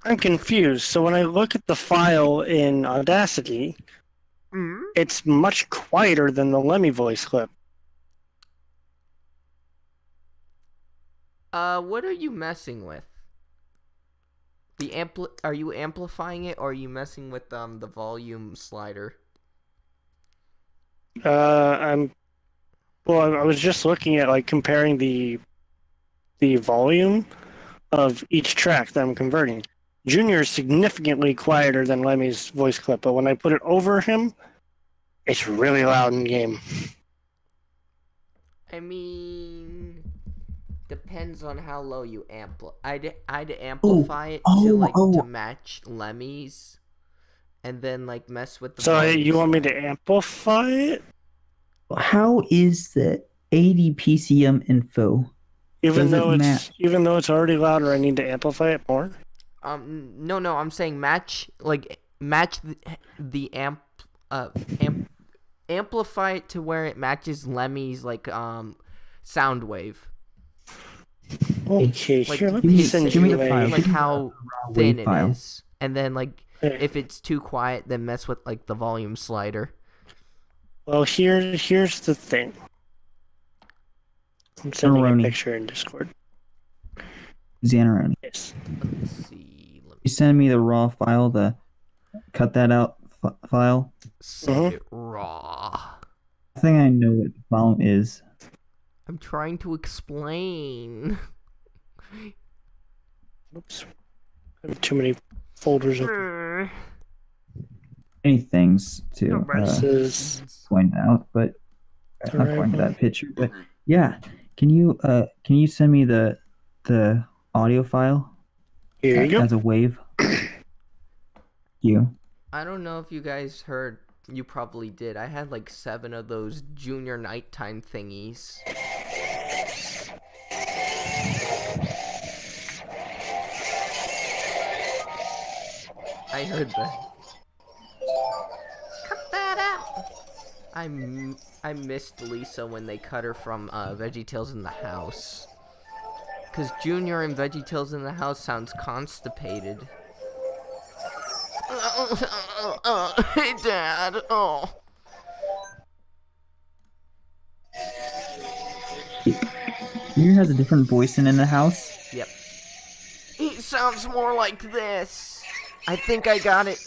I'm confused. So when I look at the file in Audacity, it's much quieter than the Lemmy voice clip. What are you messing with? Are you amplifying it, or are you messing with the volume slider? I was just looking at like comparing the volume of each track that I'm converting. Junior is significantly quieter than Lemmy's voice clip, but when I put it over him, it's really loud in game. I mean, depends on how low you I'd amplify it to match Lemmy's, and then like mess with the. So volume you want me slider. to amplify it? How is the 80 PCM info? Even Does it though it's already louder, I need to amplify it more. No, I'm saying match the amplify it to where it matches Lemmy's like sound wave. Okay, Like, here, let give me me- send give me you the a... file. Like how thin it file. is, and then like if it's too quiet, then mess with like the volume slider. Well, here's the thing. I'm sending a Zanaroni. picture in Discord. Xanaroni. Yes. Let's see. You send me the raw file, the cut that out file. Send it raw. I think I know what the problem is. I'm trying to explain. Oops. I have too many folders open. Many things to This is point out, but the not right point to one. that picture. But yeah, can you send me the audio file Here you go. as a wave? You. I don't know if you guys heard. You probably did. I had like 7 of those junior nighttime thingies. I heard that. Cut that out. I missed Lisa when they cut her from VeggieTales in the House. Because Junior in VeggieTales in the House sounds constipated. Hey, Dad. Oh. Junior has a different voice in the house. Yep. He sounds more like this. I think I got it.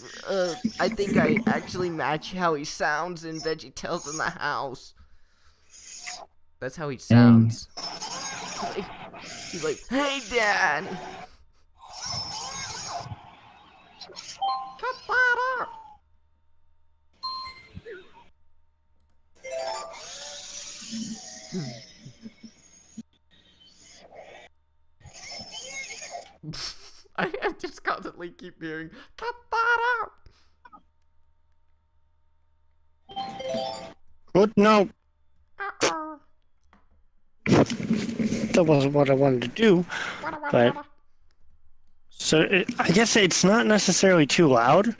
I think I actually match how he sounds in VeggieTales in the House. That's how he sounds. He's like, hey, Dad. Cut that out. I just constantly keep hearing, cut that out. What? No. That wasn't what I wanted to do. But so I guess it's not necessarily too loud.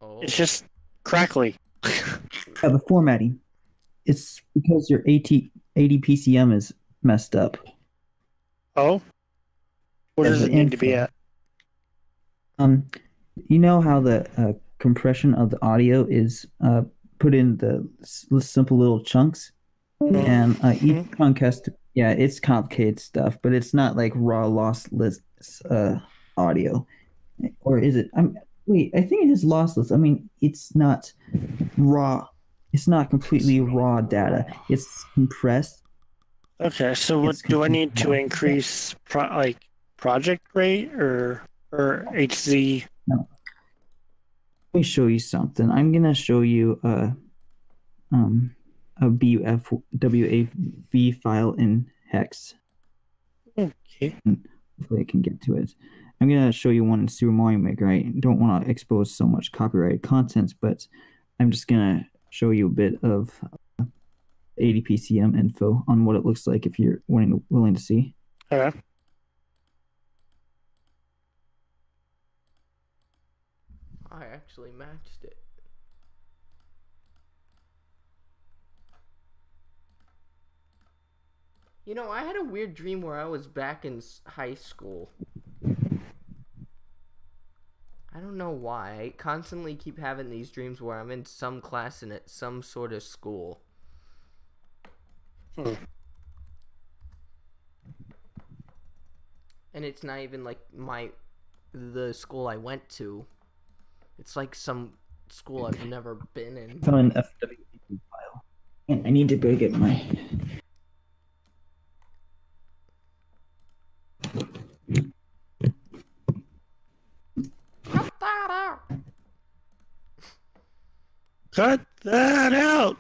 Oh. It's just crackly. Yeah, the formatting. It's because your ADPCM is messed up. Oh? What Yeah, does the it need to be info. at? You know how the compression of the audio is put in the simple little chunks, and each chunk has to. Yeah, it's complicated stuff, but it's not like raw lossless audio, or is it? Wait, I think it is lossless. I mean, it's not raw. It's not completely raw data. It's compressed. Okay, so what do I need to increase project rate or HZ? No. Let me show you something. I'm gonna show you a Vf Wav file in hex. Okay. Hopefully I can get to it. I'm gonna show you one in Super Mario Maker. I don't want to expose so much copyrighted content, but I'm just gonna show you a bit of ADPCM info on what it looks like if you're willing to see. Okay. I actually matched it. You know, I had a weird dream where I was back in high school. I don't know why. I constantly keep having these dreams where I'm in some class and at some sort of school. And it's not even like the school I went to. It's like some school I've never been in. Found an FWA file. And I need to go get my. Cut that out. Cut that out.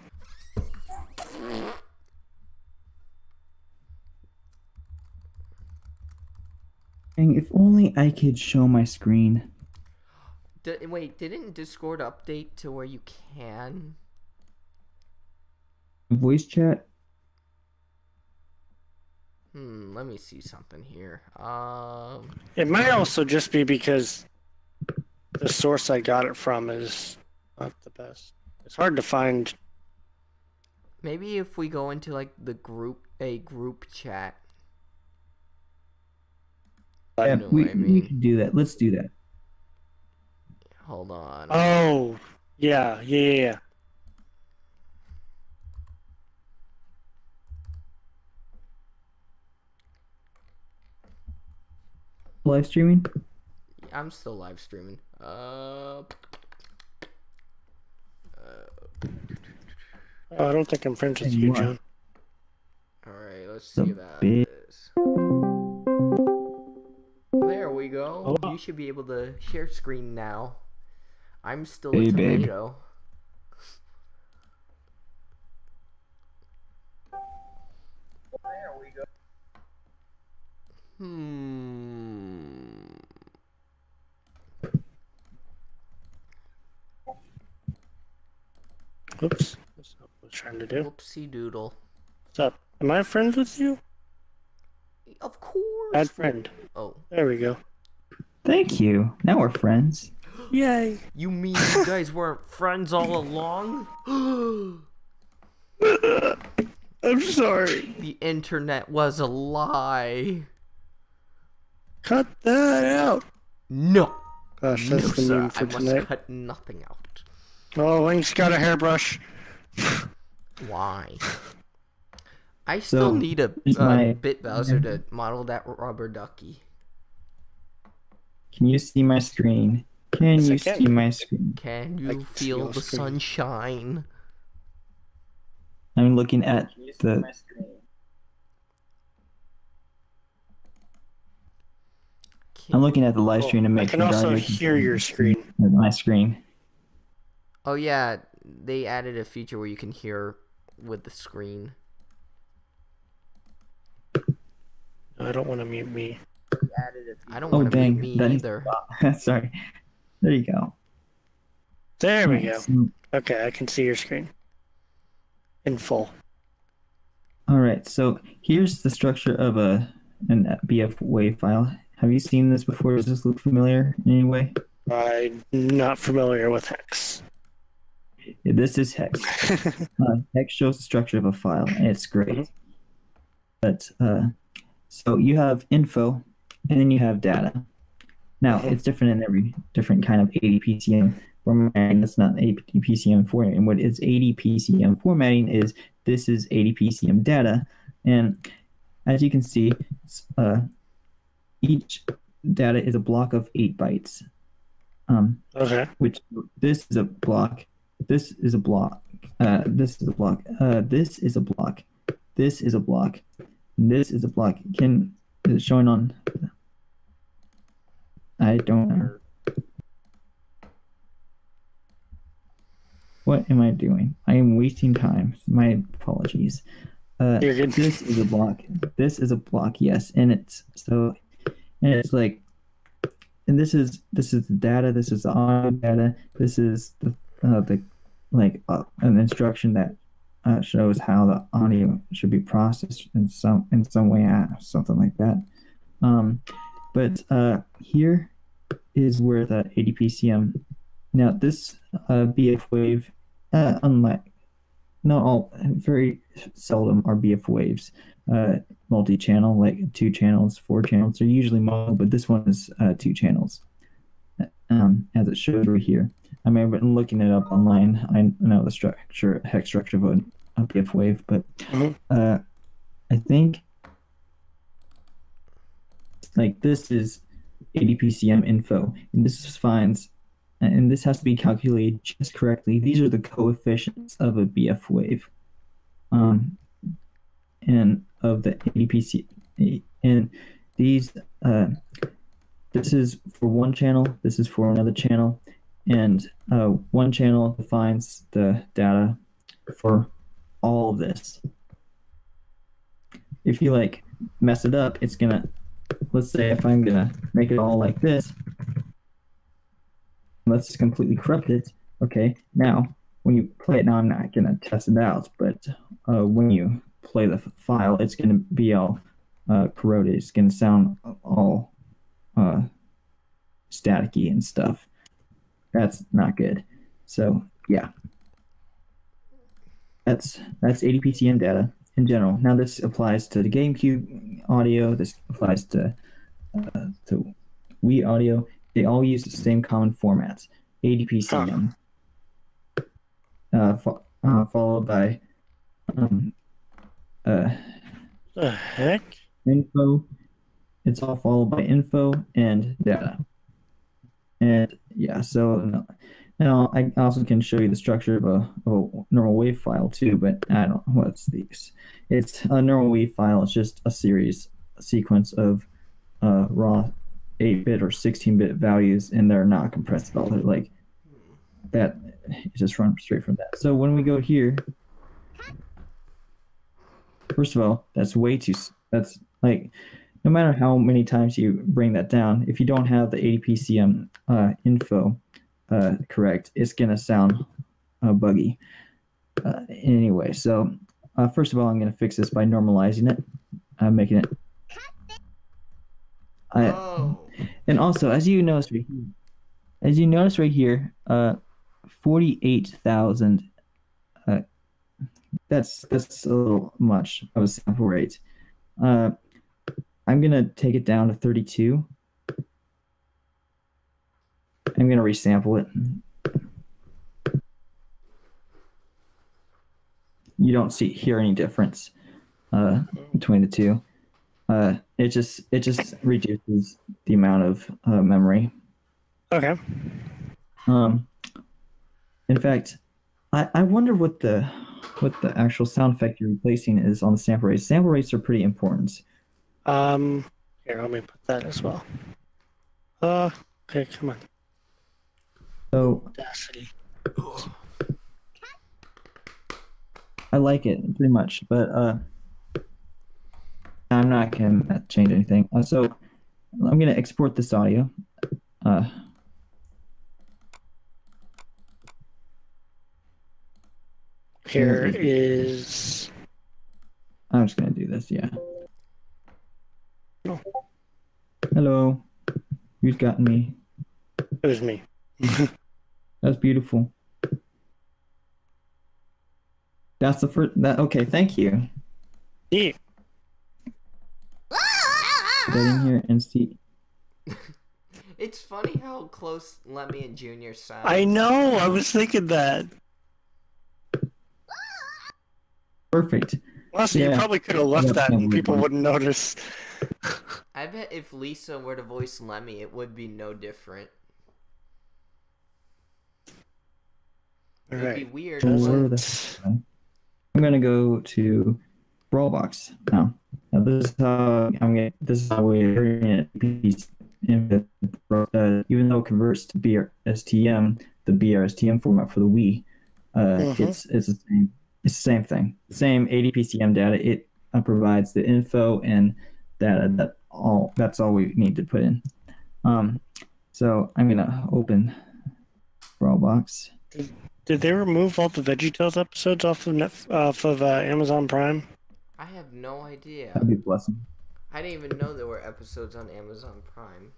If only I could show my screen. Wait, didn't Discord update to where you can? Voice chat? Let me see something here. It might also just be because the source I got it from is not the best. It's hard to find. Maybe if we go into like a group chat. Yeah, You know we what I mean. can do that. Let's do that. Hold on. Oh, yeah. Live streaming? I'm still live streaming. Oh, I don't think I'm friends with you, John. Alright, let's So see about big. this. There we go. Oh. You should be able to share screen now. I'm still Hey, a babe. tomato. There we go. Oops. That's not what I was trying to do. Whoopsie doodle. What's up? Am I friends with you? Of course. Add friend. Oh. There we go. Thank you. Now we're friends. Yay. You mean you guys weren't friends all along? I'm sorry. The internet was a lie. Cut that out. No. Gosh, No, that's the sir. meme for I must tonight. cut nothing out. Oh, Link's got a hairbrush. Why? I still need a bit browser to model that rubber ducky. Can you see my screen? Can Yes, I you can. see my screen? Can I you can see feel your the screen. sunshine? I'm looking at the. I'm looking at the live stream to I make can sure also that hear your screen. my screen. Oh yeah, they added a feature where you can hear with the screen. I don't want to mute me. I don't Oh want to mute dang, me that either. Sorry. There you go. There we Alright, go. so- Okay, I can see your screen. In full. All right, so here's the structure of an Vf Wav file. Have you seen this before? Does this look familiar in any way? I'm not familiar with Hex. Yeah, this is hex. Hex shows the structure of a file, and it's great. But so you have info, and then you have data. Now it's different in every different kind of ADPCM formatting. That's not ADPCM formatting. What is ADPCM formatting is this is ADPCM data, and as you can see, each data is a block of 8 bytes. Okay. Which this is a block. This is a block. This is a block. This is a block. This is a block. This is a block. Is it showing on? I don't know. What am I doing? I am wasting time. My apologies. You're good. This is a block. This is a block. Yes, and it's so, and it's like, and this is the data. This is the audio data. This is the an instruction that shows how the audio should be processed in some way, something like that. But here is where the ADPCM. Now this BF wave, unlike not all, very seldom are BF waves multi-channel, like 2 channels, 4 channels. They're usually mono, but this one is 2 channels, as it shows right here. I mean, I've been looking it up online. I know the structure, hex structure of a BF wave, but I think like this is ADPCM info, and this finds, and this has to be calculated just correctly. These are the coefficients of a BF wave, and of the ADPC, and these this is for one channel, this is for another channel, and one channel defines the data for all of this. If you like mess it up, it's gonna, let's say if I'm gonna make it all like this, let's just completely corrupt it. Okay, now when you play it, now I'm not gonna test it out, but when you play the file, it's gonna be all corroded. It's gonna sound all staticky and stuff. That's not good. So yeah, that's ADPCM data in general. Now this applies to the GameCube audio. This applies to Wii audio. They all use the same common formats. ADPCM, followed by the heck? info. It's all followed by info and data. And yeah, so now I also can show you the structure of a normal wave file too, but I don't know what's these. It's a normal wave file. It's just a sequence of raw 8-bit or 16-bit values, and they're not compressed at all. They're like that. It just runs straight from that. So when we go here, first of all, that's way too. That's like, no matter how many times you bring that down, if you don't have the ADPCM info correct, it's gonna sound buggy. Anyway, so first of all, I'm gonna fix this by normalizing it, making it. And also, as you notice right here, 48,000 that's a little much of a sample rate. I'm gonna take it down to 32. I'm gonna resample it. You don't hear any difference between the two. It just reduces the amount of memory. Okay. In fact, I wonder what the actual sound effect you're replacing is on the sample rates. Sample rates are pretty important. Here, let me put that as well. Okay, come on. So Audacity. I like it pretty much, but I'm not gonna change anything. So I'm gonna export this audio. Here is. I'm just gonna do this. Yeah. No. Hello. Who's gotten me? It was me. That's beautiful. That's the first. Okay. Thank you. Yeah. Get in here and see. It's funny how close Lemmy and Junior sound. I know. I was thinking that. Perfect. Honestly, you probably could have left that and people wouldn't notice. I bet if Lisa were to voice Lemmy, it would be no different. All It'd right. be weird. I'm gonna go to Brawlbox now. This is how we're in it. Even though it converts to BRSTM, the BRSTM format for the Wii, it's the same. It's the same thing. Same 80 PCM data. It provides the info and data. That's all we need to put in. So I'm gonna open Brawlbox. Did they remove all the VeggieTales episodes off of Amazon Prime? I have no idea. That'd be a blessing. I didn't even know there were episodes on Amazon Prime.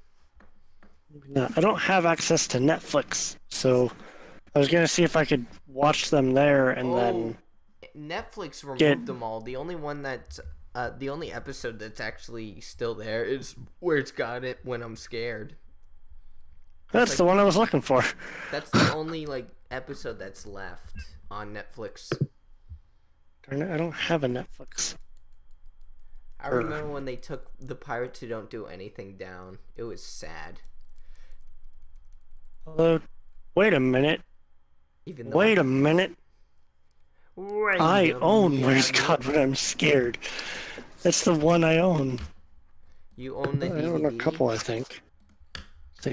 No, I don't have access to Netflix, so I was gonna see if I could watch them there and then. Netflix removed them all. The only one that's the only episode that's actually still there is Where It's Got It When I'm Scared. That's the one I was looking for. That's the only episode that's left on Netflix. Darn it, I don't have a Netflix. I remember when they took the Pirates Who Don't Do Anything down. It was sad. Although, wait a minute. Wait a minute. I own Where's God When I'm Scared. That's the one I own. You own the DVD? I own a couple, I think.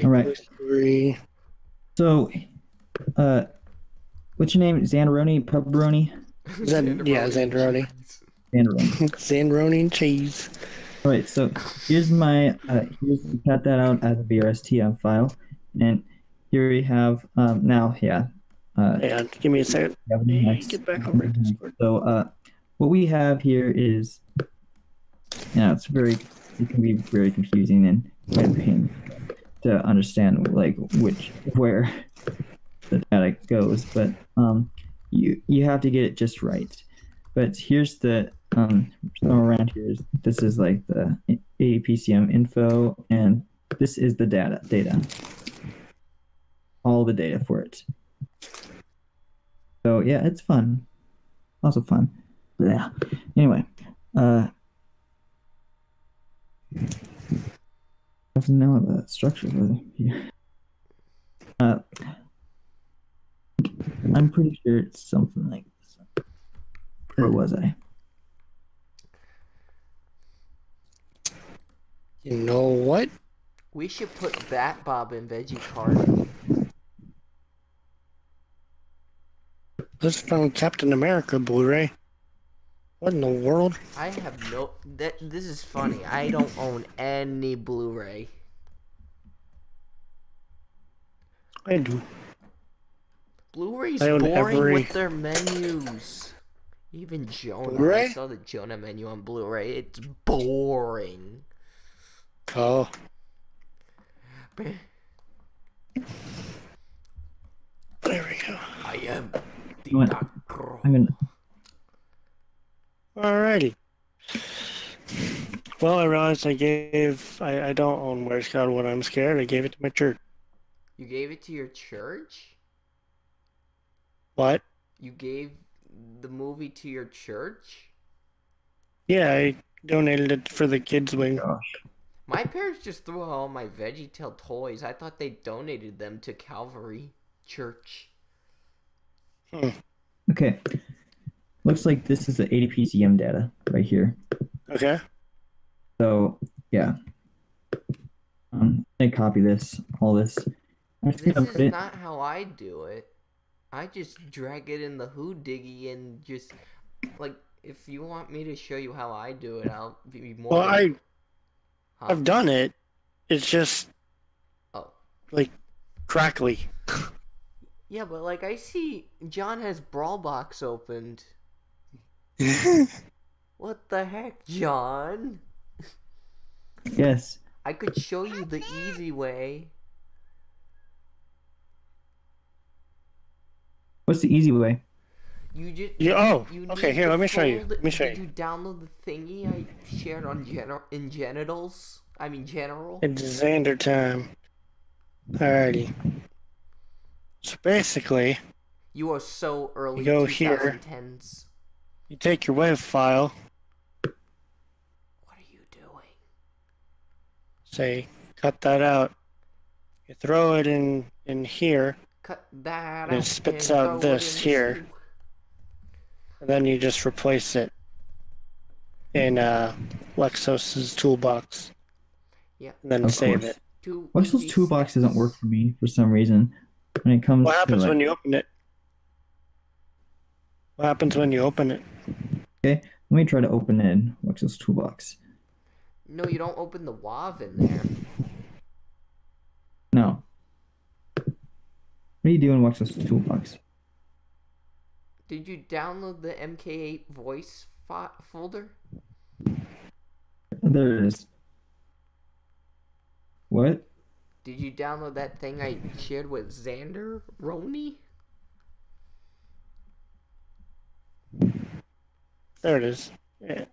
All right. So, what's your name? Zanaroni? Pepperoni? Zanderoni. Zanaroni and cheese. All right. So here's cut that out as a BRSTM file, and here we have now. Yeah. Give me a second. Get back over to Discord. So what we have here is, it can be very confusing and quite a pain to understand where the data goes, but you have to get it just right. But here's the around here this is like the APCM info, and this is the data, all the data for it. So yeah, it's fun, also fun. Yeah. Anyway, I now have a structure here. I'm pretty sure it's something like this. Where was I? You know what? We should put Bat Bob in VeggieKart. This is from Captain America Blu-ray. What in the world? I have no... This is funny. I don't own any Blu-ray. I do. Blu-ray's boring with their menus. Even Jonah. Blu-ray? I saw the Jonah menu on Blu-ray. It's boring. Oh. There we go. I am I'm gonna Alrighty. Well, I realized I don't own Where's God When I'm Scared. I gave it to my church. You gave it to your church? What? You gave the movie to your church? Yeah, I donated it for the kids' wing. My parents just threw out all my VeggieTale toys. I thought they donated them to Calvary Church. Okay. Looks like this is the 80 PCM data right here. Okay. So, yeah. I copy this, all this. I'm just This gonna is put it. not how I do it. I just drag it in the Houdigi and just, like, if you want me to show you how I do it, I'll be more Well, than... I've done it. It's just Oh. like crackly. Yeah, but like I see John has Brawlbox opened. What the heck, John? Yes. I could show you the easy way. What's the easy way? You just okay. Here, let me show you. Let me show Did you. you download the thingy I shared on genitals? I mean general. It's Xander time. Alrighty. So basically, You are so early you go here. 2010s. You take your WAV file. What are you doing? Say, cut that out. You throw it in here. Cut that And it out spits and out throw this it in the here. soup. And then you just replace it in Lexos's toolbox. Yeah. And then Of save course. it. Lexel's toolbox doesn't work for me for some reason. When it comes What to happens like, when you open it? What happens when you open it? okay, let me try to open in Lexel's toolbox. No, you don't open the WAV in there. No. What are you doing, Lexel's toolbox? Did you download the MK8 voice folder? There it is. What? Did you download that thing I shared with Xander Roney? There it is. Yeah.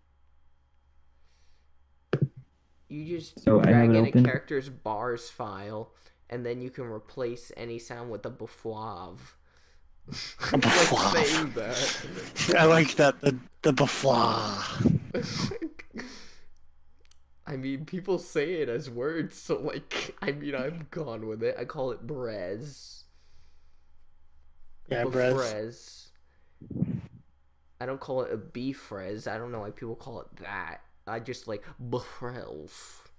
You just So I have drag it in a open. character's bars file, and then you can replace any sound with a bufwav. I like saying that. I like that, the buffla. I mean, people say it as words, so like, I mean, I'm gone with it. I call it brez. Yeah, brez. Befrez. I don't call it a beefrez. I don't know why people call it that. I just like befrez.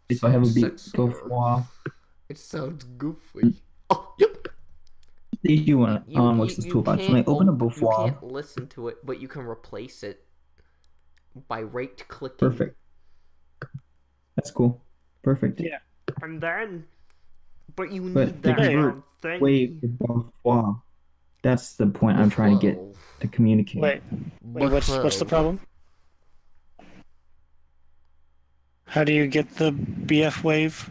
If I have a beat, Sexier. go wow. It sounds goofy. Oh, yep. The issue on Lexel's toolbox. When I open a you Buffwa, can't listen to it, but you can replace it by right-clicking. perfect. That's cool. Perfect. Yeah. And then, but you But need they that convert thing. wave to Buffwa. That's the point I'm trying to get to communicate. Wait, what's the problem? How do you get the BF wave?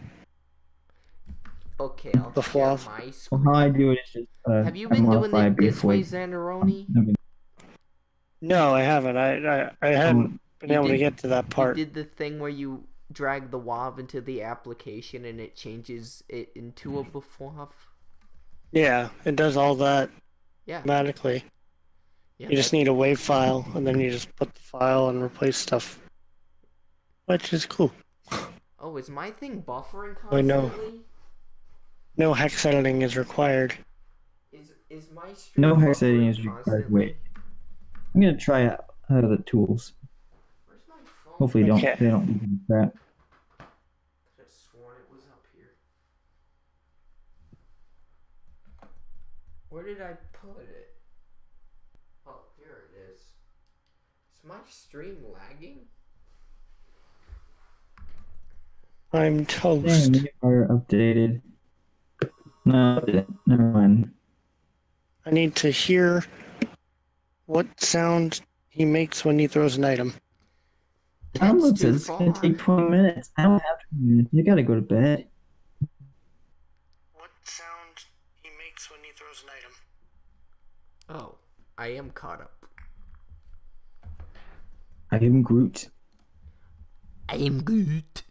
Okay, I'll share Wav. my Well, screen. how I do it is just Have you I been doing modify it this BF way, wave. Xanderoni? No, I haven't. I hadn't been able to get to that part. You did the thing where you drag the WAV into the application and it changes it into a BFWAV? Yeah, it does all that Yeah. automatically. Yeah, You just need a wave file, and then you just put the file and replace stuff, which is cool. Oh, is my thing buffering I know. constantly? No hex editing is required. Is my stream No hex buffering editing is required. constantly? Wait, I'm gonna try out the tools. Where's my phone? Hopefully, they don't do that. I could have sworn it was up here. Where did I put it? Oh, here it is. Is my stream lagging? I'm toast. Damn, they are updated. No, never mind. I need to hear what sound he makes when he throws an item. Download too says it's gonna far. take 20 minutes. I don't have 20 minutes. You gotta go to bed. What sound he makes when he throws an item. Oh, I am caught up. I am Groot. I am Groot.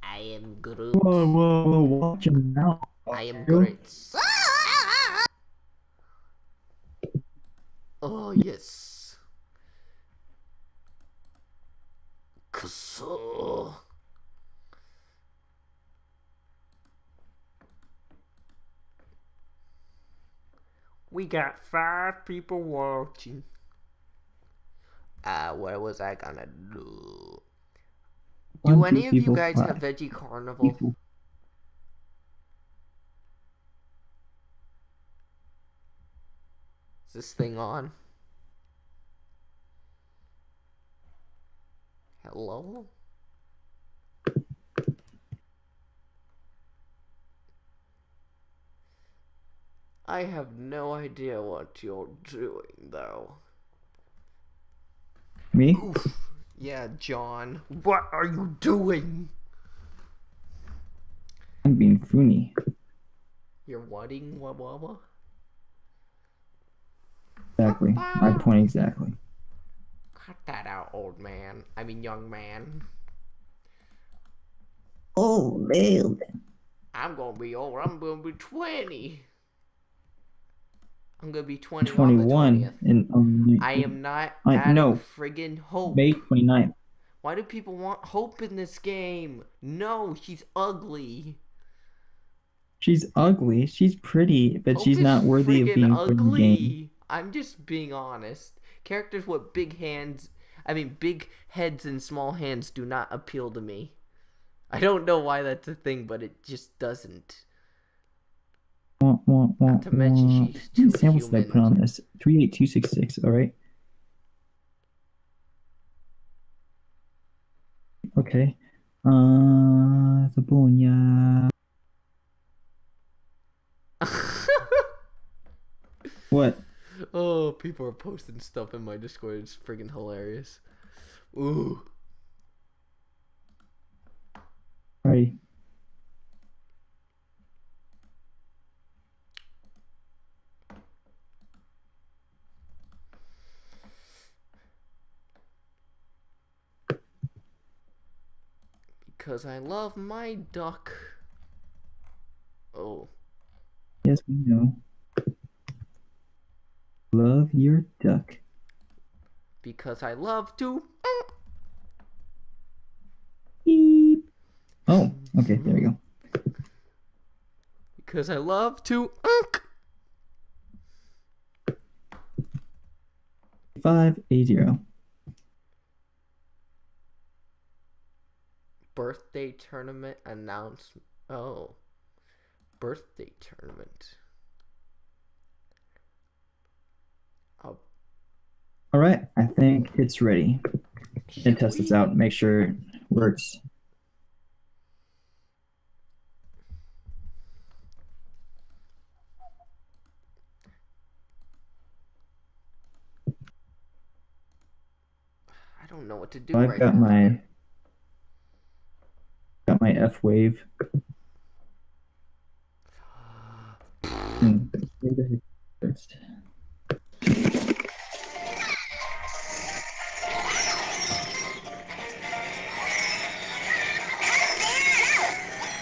I am Groot. Whoa, watch him now. I am Groot. Oh, yes. Kuso. We got 5 people watching. What was I gonna do? Do any of you guys have Veggie Carnival? Is this thing on? Hello? I have no idea what you're doing, though. Me? Oof. Yeah, John. What are you doing? I'm being funny. You're whatting? What? Exactly. My point exactly. Cut that out, old man. I mean, young man. Oh, man. I'm gonna be old. I'm gonna be 20. I'm gonna be 20 on the 21 20th. I am not adding friggin' Hope. May 29th. Why do people want Hope in this game? No, she's ugly. She's ugly. She's pretty, but Hope she's not worthy of being put in the game. I'm just being honest. Characters with big heads and small hands do not appeal to me. I don't know why that's a thing, but it just doesn't. Not to mention she's too How many samples did I put on this? 38266, alright. Okay. Sabunya. What? Oh, people are posting stuff in my Discord. It's friggin' hilarious. Ooh. Sorry. Because I love my duck. Oh. Yes, we know. Love your duck. Because I love to. Beep. Oh, okay, there we go. Because I love to. 580. Birthday tournament announcement. Oh. Birthday tournament. Oh. All right, I think it's ready. And test this out, make sure it works. I don't know what to do. I've got my F wave. First.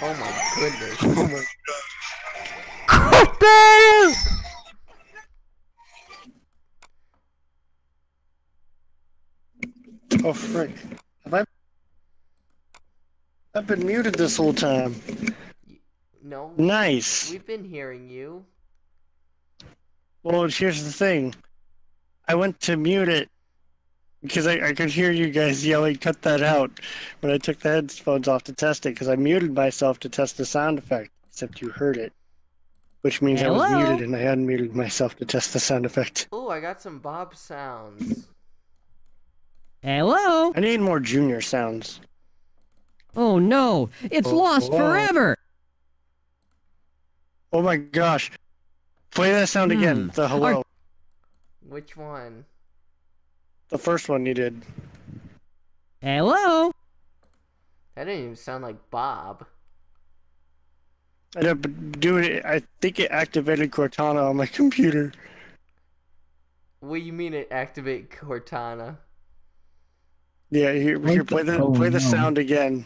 Oh my goodness. Oh my god. Oh, frick. I've been muted this whole time. No. Nice. We've been hearing you. Well, here's the thing. I went to mute it because I could hear you guys yelling, cut that out, when I took the headphones off to test it, because I muted myself to test the sound effect, except you heard it. Which means Hello? I was muted and I hadn't muted myself to test the sound effect. Oh, I got some Bob sounds. Hello? I need more junior sounds. Oh no, it's lost forever! Oh my gosh. Play that sound again, the hello. Which one? The first one you did. Hello? That didn't even sound like Bob. I know, but dude, I think it activated Cortana on my computer. What do you mean it activate Cortana? Yeah, here play the sound again.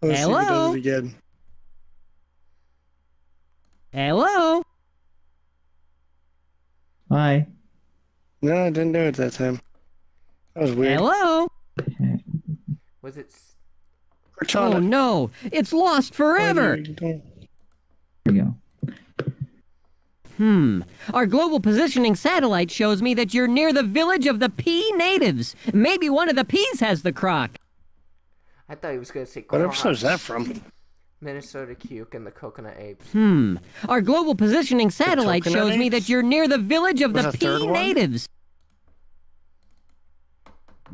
Let's see if it does it again. Hello? Hi. No, I didn't do it that time. That was weird. Hello? Was it? Cortana. Oh no, it's lost forever. There you go. Our global positioning satellite shows me that you're near the village of the P natives. Maybe one of the P's has the croc. I thought he was gonna say. What Crocs. episode is that from? Minnesota Cuke and the Coconut Apes. Our global positioning satellite Coconut shows me Apes? that you're near the village of Was the a third P one? natives.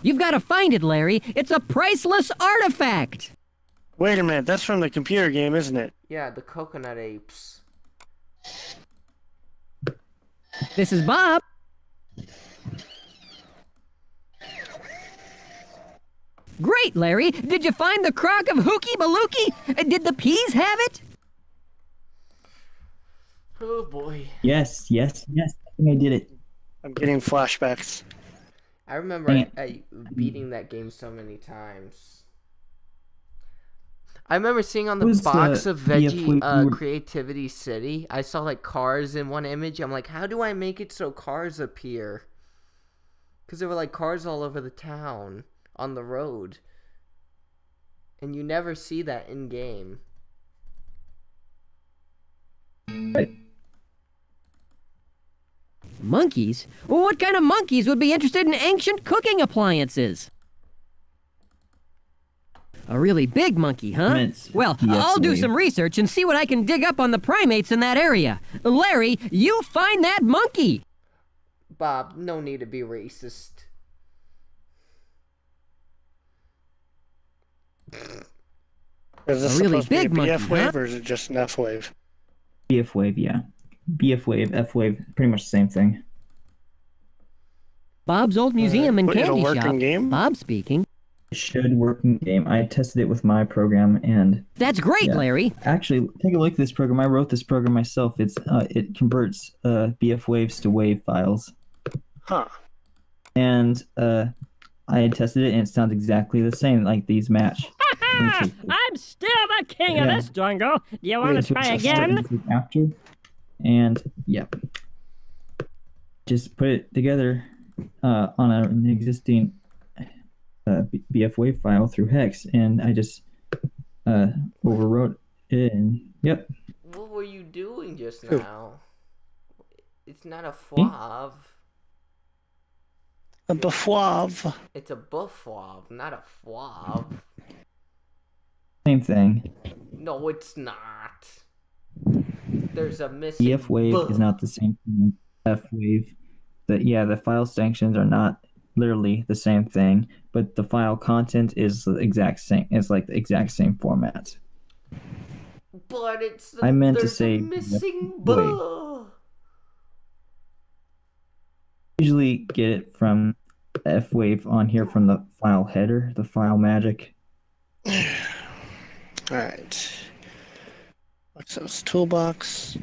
You've got to find it, Larry. It's a priceless artifact. Wait a minute, that's from the computer game, isn't it? Yeah, the Coconut Apes. This is Bob. Great, Larry. Did you find the crock of Hookie Baluki? Did the P's have it? Oh boy. Yes. I think I did it. I'm getting flashbacks. I remember beating that game so many times. I remember seeing on the Who's box the of Veggie VF Creativity City, I saw like cars in one image. I'm like, how do I make it so cars appear? Because there were like cars all over the town on the road. And you never see that in game. Monkeys? Well, what kind of monkeys would be interested in ancient cooking appliances? A really big monkey, huh? Mints. Well, Yes, I'll do Lee. some research and see what I can dig up on the primates in that area. Larry, you find that monkey! Bob, no need to be racist. Is this A really supposed to be big monkey, BF wave huh? or is it just an F wave? BF wave, yeah. BF wave, F wave, pretty much the same thing. Bob's old museum and It'll candy work in shop. game? Bob speaking. It should work in game. I tested it with my program, and That's great, Yeah. Larry. actually, take a look at this program. I wrote this program myself. It converts BF waves to wave files, Huh. and I had tested it, and it sounds exactly the same. Like these match. I'm still the king Yeah. of this jungle. Do you want to try again? After, and yep, just put it together on an existing BF wave file through hex, and I just overwrote it, and yep. What were you doing just now? It's not a FWAV. A befwav. It's a buffwav, not a FWAV. Same thing. No, it's not. There's a missing BF wave buh. is not the same thing as F wave. The file sanctions are not literally the same thing, but the file content is the exact same. It's like the exact same format. But it's I meant to there's say a missing wave. buh. Usually get it from F wave on here from the file header, the file magic. Alright. What's this toolbox?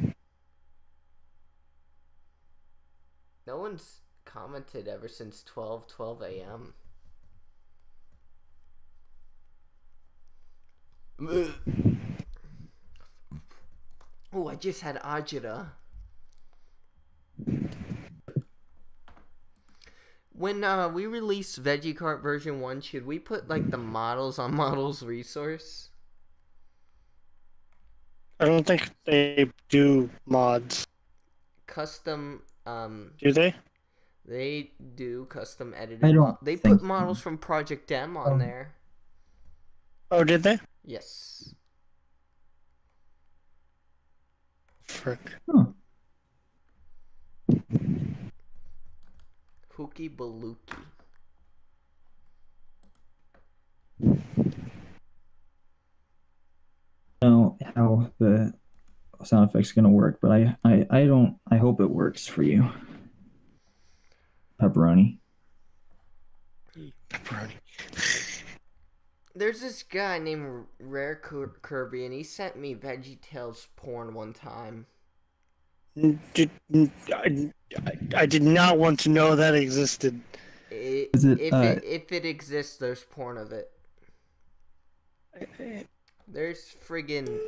No one's commented ever since 12 a.m. Oh, I just had agita. When we release VeggieKart version 1, should we put like the models on models resource? I don't think they do mods. Custom Do they? they do custom edited I don't they think put models from Project M on there. Oh, did they? Yes. Frick. Huh. Hookie Baluki. Know how the sound effects going to work, but I don't. I hope it works for you. Pepperoni. Pepperoni. There's this guy named Rare Kirby, and he sent me VeggieTales porn one time. I did not want to know that existed. Is it, If it exists, there's porn of it. There's friggin'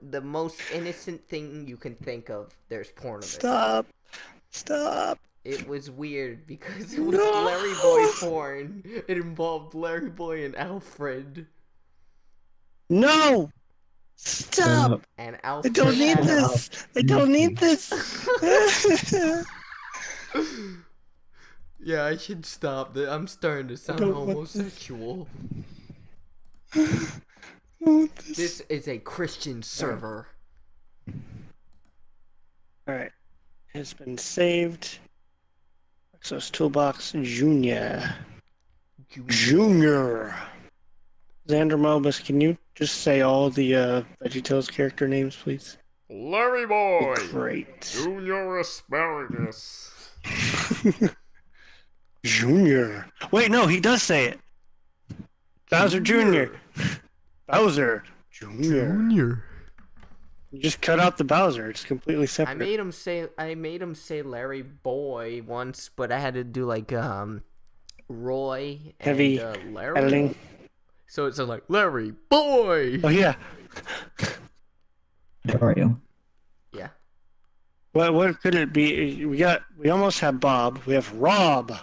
the most innocent thing you can think of. There's porn of it. Stop. It was weird because it was Larry Boy porn. It involved Larry Boy and Alfred. No! Stop! And Alfred. I don't need this! I don't need this! Yeah, I should stop. I'm starting to sound homosexual. This is a Christian server. Alright. Has been saved. Exos Toolbox Junior. Xander Mobus, can you just say all the VeggieTales character names, please? Larry Boy! Great. Junior Asparagus. Junior. Wait, no, he does say it. Bowser Jr. Bowser Jr. You just cut out the Bowser. It's completely separate. I made him say Larry Boy once, but I had to do like Roy and Heavy Larry. editing. So it's like Larry Boy. Oh yeah. Dario. Yeah. What could it be? We almost have Bob. We have Rob.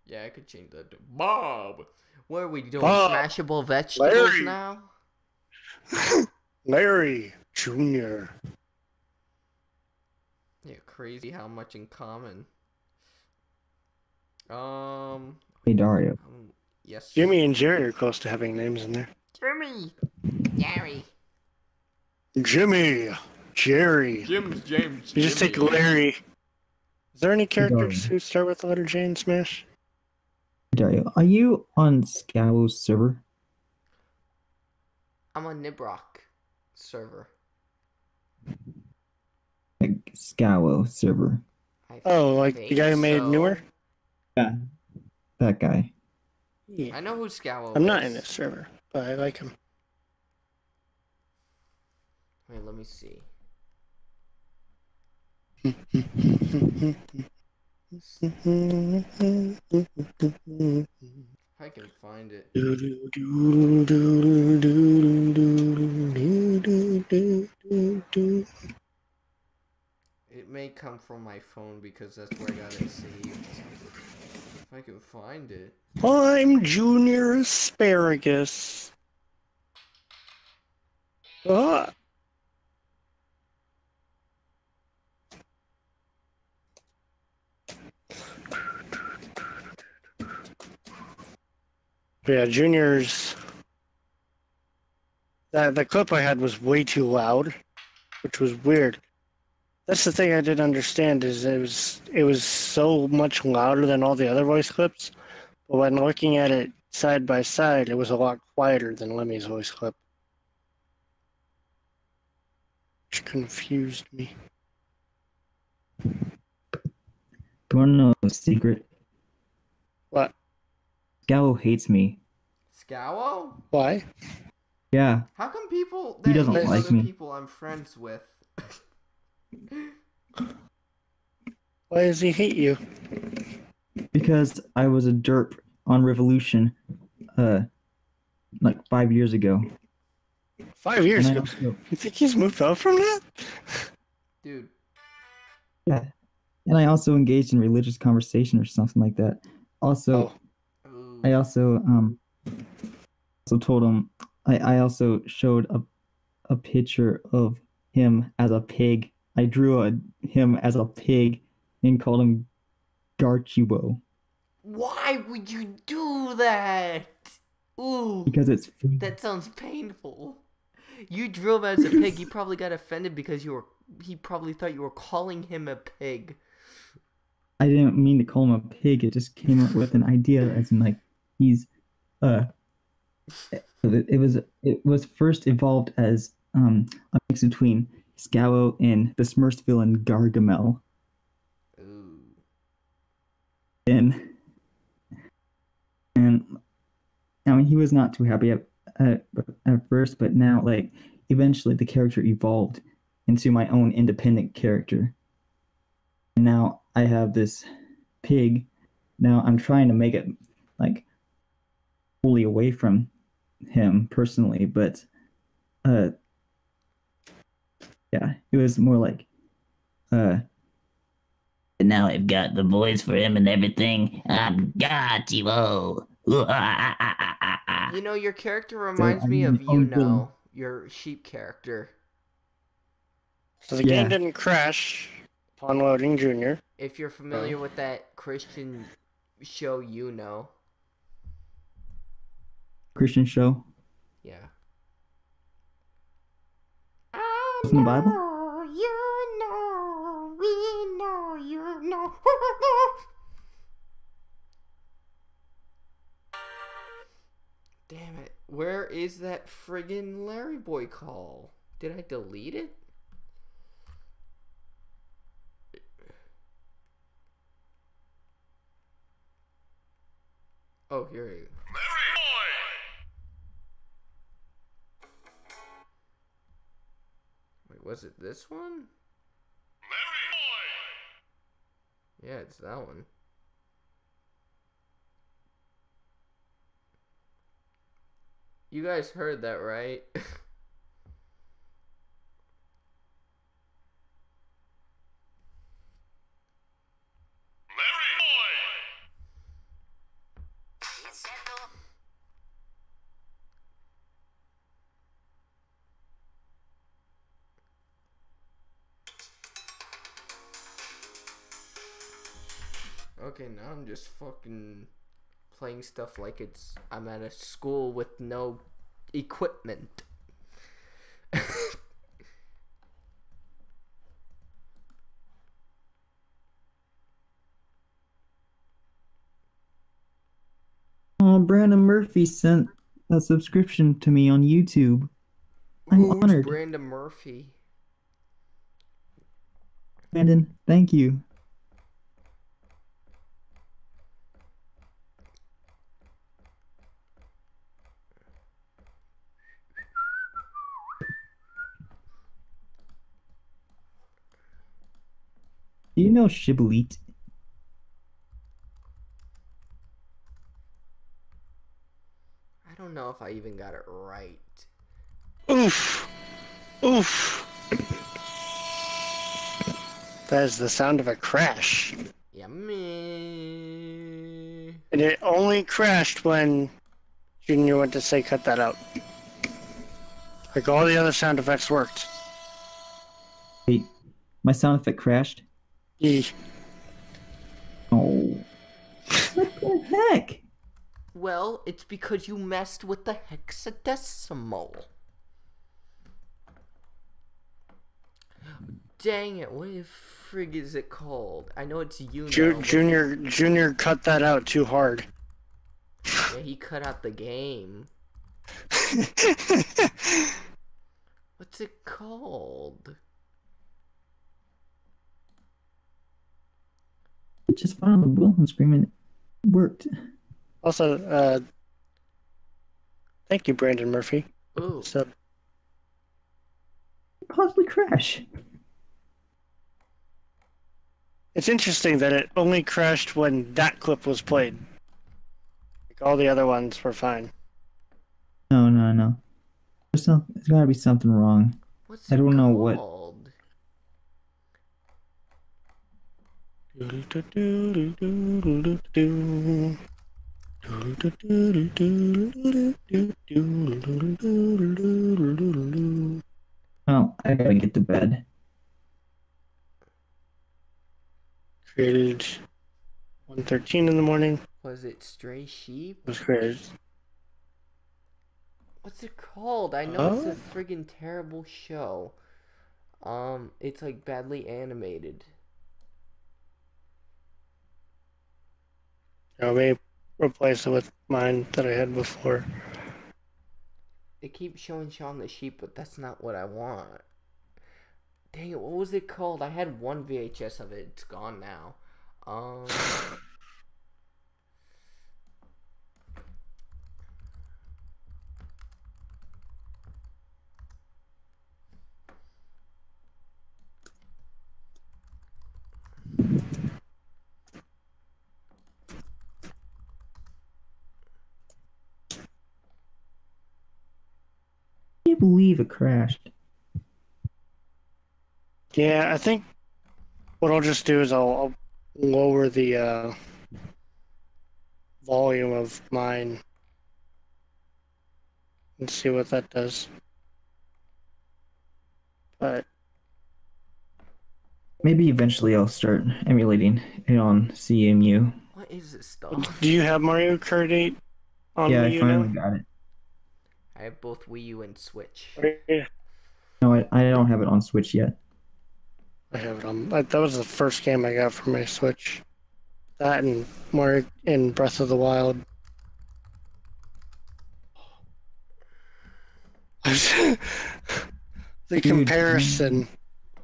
Yeah, I could change that to Bob. What are we doing? Bob. Smashable vegetables Larry. now? Larry Jr. Yeah, crazy how much in common. Hey, Dario. Yes. Jimmy and Jerry are close to having names in there. Jimmy. Gary. Jimmy. Jerry. James. You just take Larry. Is there any characters who start with the letter J in Smash? Dario, are you on Scow's server? I'm on Nibrock server. Like Scowo server. Oh, like the guy who made it newer? Yeah. That guy. Yeah. I know who Scowo is. I'm not in this server, but I like him. Wait, let me see. I can find it. It may come from my phone because that's where I got it saved. If I can find it. I'm Junior Asparagus. Ah. Yeah, Junior's. The clip I had was way too loud, which was weird. That's the thing I didn't understand is it was so much louder than all the other voice clips, but when looking at it side by side, it was a lot quieter than Lemmy's voice clip, which confused me. You want to know a secret? What? Scowo hates me. Scowo? Why? Yeah. How come people He that doesn't hate like other me. people I'm friends with? Why does he hate you? Because I was a derp on Revolution, like 5 years ago. 5 years And I ago? also- You think he's moved on from that? Dude. Yeah. And I also engaged in religious conversation or something like that. Also, I also told him I also showed a picture of him as a pig. I drew him as a pig and called him Garchiwo. Why would you do that? Ooh. Because it's That sounds painful. You drew him as a pig. He probably got offended because he probably thought you were calling him a pig. I didn't mean to call him a pig. It just came up with an idea as in like he's it was first evolved as a mix between Scowo and the Smurfs villain Gargamel. Ooh. And I mean he was not too happy at first, but now like eventually the character evolved into my own independent character. And now I have this pig. Now I'm trying to make it like fully away from him personally, but yeah, it was more like And now I've got the voice for him and everything. I've got you, oh. You know, your character reminds I me mean, of your sheep character. So the game didn't crash upon loading, Junior. If you're familiar with that Christian show, Christian show. Yeah. From the Bible? You know. Damn it. Where is that friggin' Larry Boy call? Did I delete it? Oh, here it is. Wait, was it this one? Yeah, it's that one. You guys heard that, right? Okay, now I'm just fucking playing stuff like I'm at a school with no equipment. Oh, Brandon Murphy sent a subscription to me on YouTube. I'm Who's honored. Brandon Murphy? Brandon, thank you. Do you know Shibboleth? I don't know if I even got it right. Oof. Oof. That is the sound of a crash. Yummy. And it only crashed when Junior went to say cut that out. Like all the other sound effects worked. Wait, my sound effect crashed? Yee. Oh. What the heck? Well, it's because you messed with the hexadecimal. Dang it, what the frig is it called? I know it's Junior cut that out too hard. Yeah, he cut out the game. What's it called? It just found the Wilhelm scream and it worked. Also, thank you, Brandon Murphy. Ooh. So, Possibly crash. it's interesting that it only crashed when that clip was played. Like all the other ones were fine. No. There's gotta be something wrong. What's I it don't know what. called? Oh, I gotta get to bed. Created 1:13 in the morning. Was it Stray Sheep? Was created. What's it called? I know it's a friggin' terrible show. It's like badly animated. I may replace it with mine that I had before. It keeps showing Shaun the Sheep, but that's not what I want. Dang it, what was it called? I had one VHS of it. It's gone now. believe it crashed. Yeah, I think what I'll just do is I'll lower the volume of mine and see what that does. But Maybe eventually I'll start emulating it on CMU. What is this stuff? do you have Mario Kart 8 on Yeah, Wii I U finally now? got it. I have both Wii U and Switch. Yeah, No, I don't have it on Switch yet. I have it on. That was the first game I got for my Switch. That and Mario and Breath of the Wild. The comparison.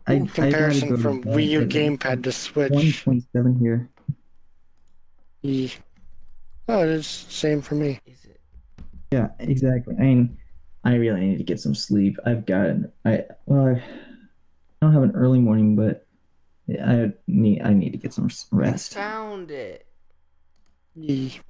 I gotta Comparison go to from bed. Wii U It's gamepad to Switch. 1:27 here. Oh, it is same for me. Is it? Yeah, exactly. I mean, I really need to get some sleep. I don't have an early morning, but I need to get some rest. Found it.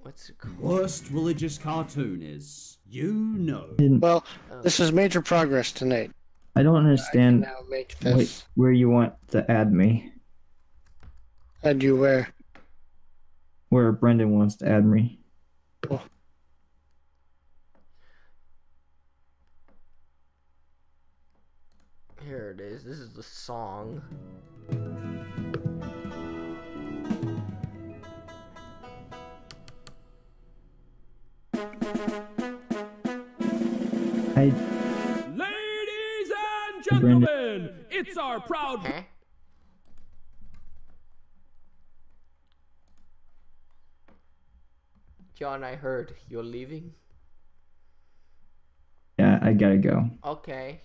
What's it called? Worst religious cartoon is, you know. Well, this is major progress tonight. I don't I understand can now make this. where you want to add me. Add you where? Where Brendan wants to add me. Oh. Here it is. This is the song. Ladies and gentlemen, it's our proud... Huh? John, I heard you're leaving. Yeah, I gotta go. Okay.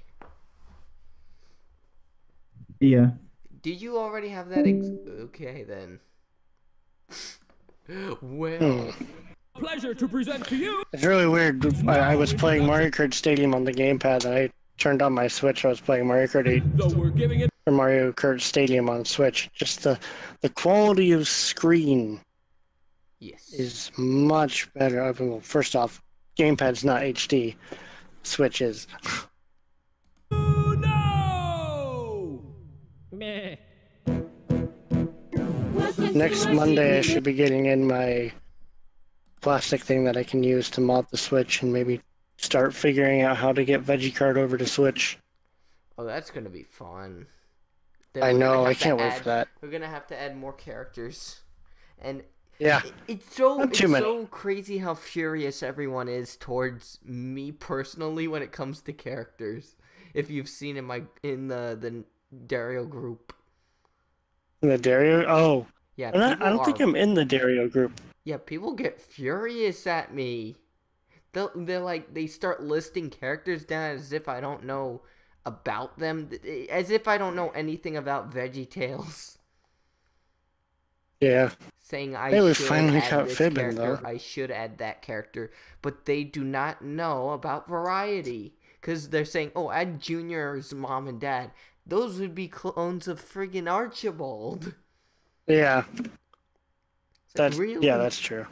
Yeah. Did you already have that? Okay then. Well. Pleasure to present to you. It's really weird. I was playing Mario Kart Stadium on the gamepad, and I turned on my Switch. I was playing Mario Kart 8 Though we're giving it or Mario Kart Stadium on Switch. Just the quality of screen Yes. is much better. I mean, well, first off, gamepad's not HD. Switch is. no. Meh. Next Monday, I should be getting in my plastic thing that I can use to mount the Switch and maybe start figuring out how to get VeggieKart over to Switch. Oh, that's gonna be fun. Then I we're gonna know, have I to can't wait add- for that. We're gonna have to add more characters, and Yeah, it's so Not too many. so crazy how furious everyone is towards me personally when it comes to characters. If you've seen in the Dario group, in the Dario. Oh, yeah, I don't think I'm in the Dario group. Yeah, people get furious at me. They're like, they start listing characters down as if I don't know about them, as if I don't know anything about VeggieTales. Yeah. Saying I Hey, we should finally add got this Fibbin, character, though. I should add that character, but they do not know about variety. Because they're saying, oh, add Junior's mom and dad. Those would be clones of friggin' Archibald. Yeah. That's really? Yeah, that's true.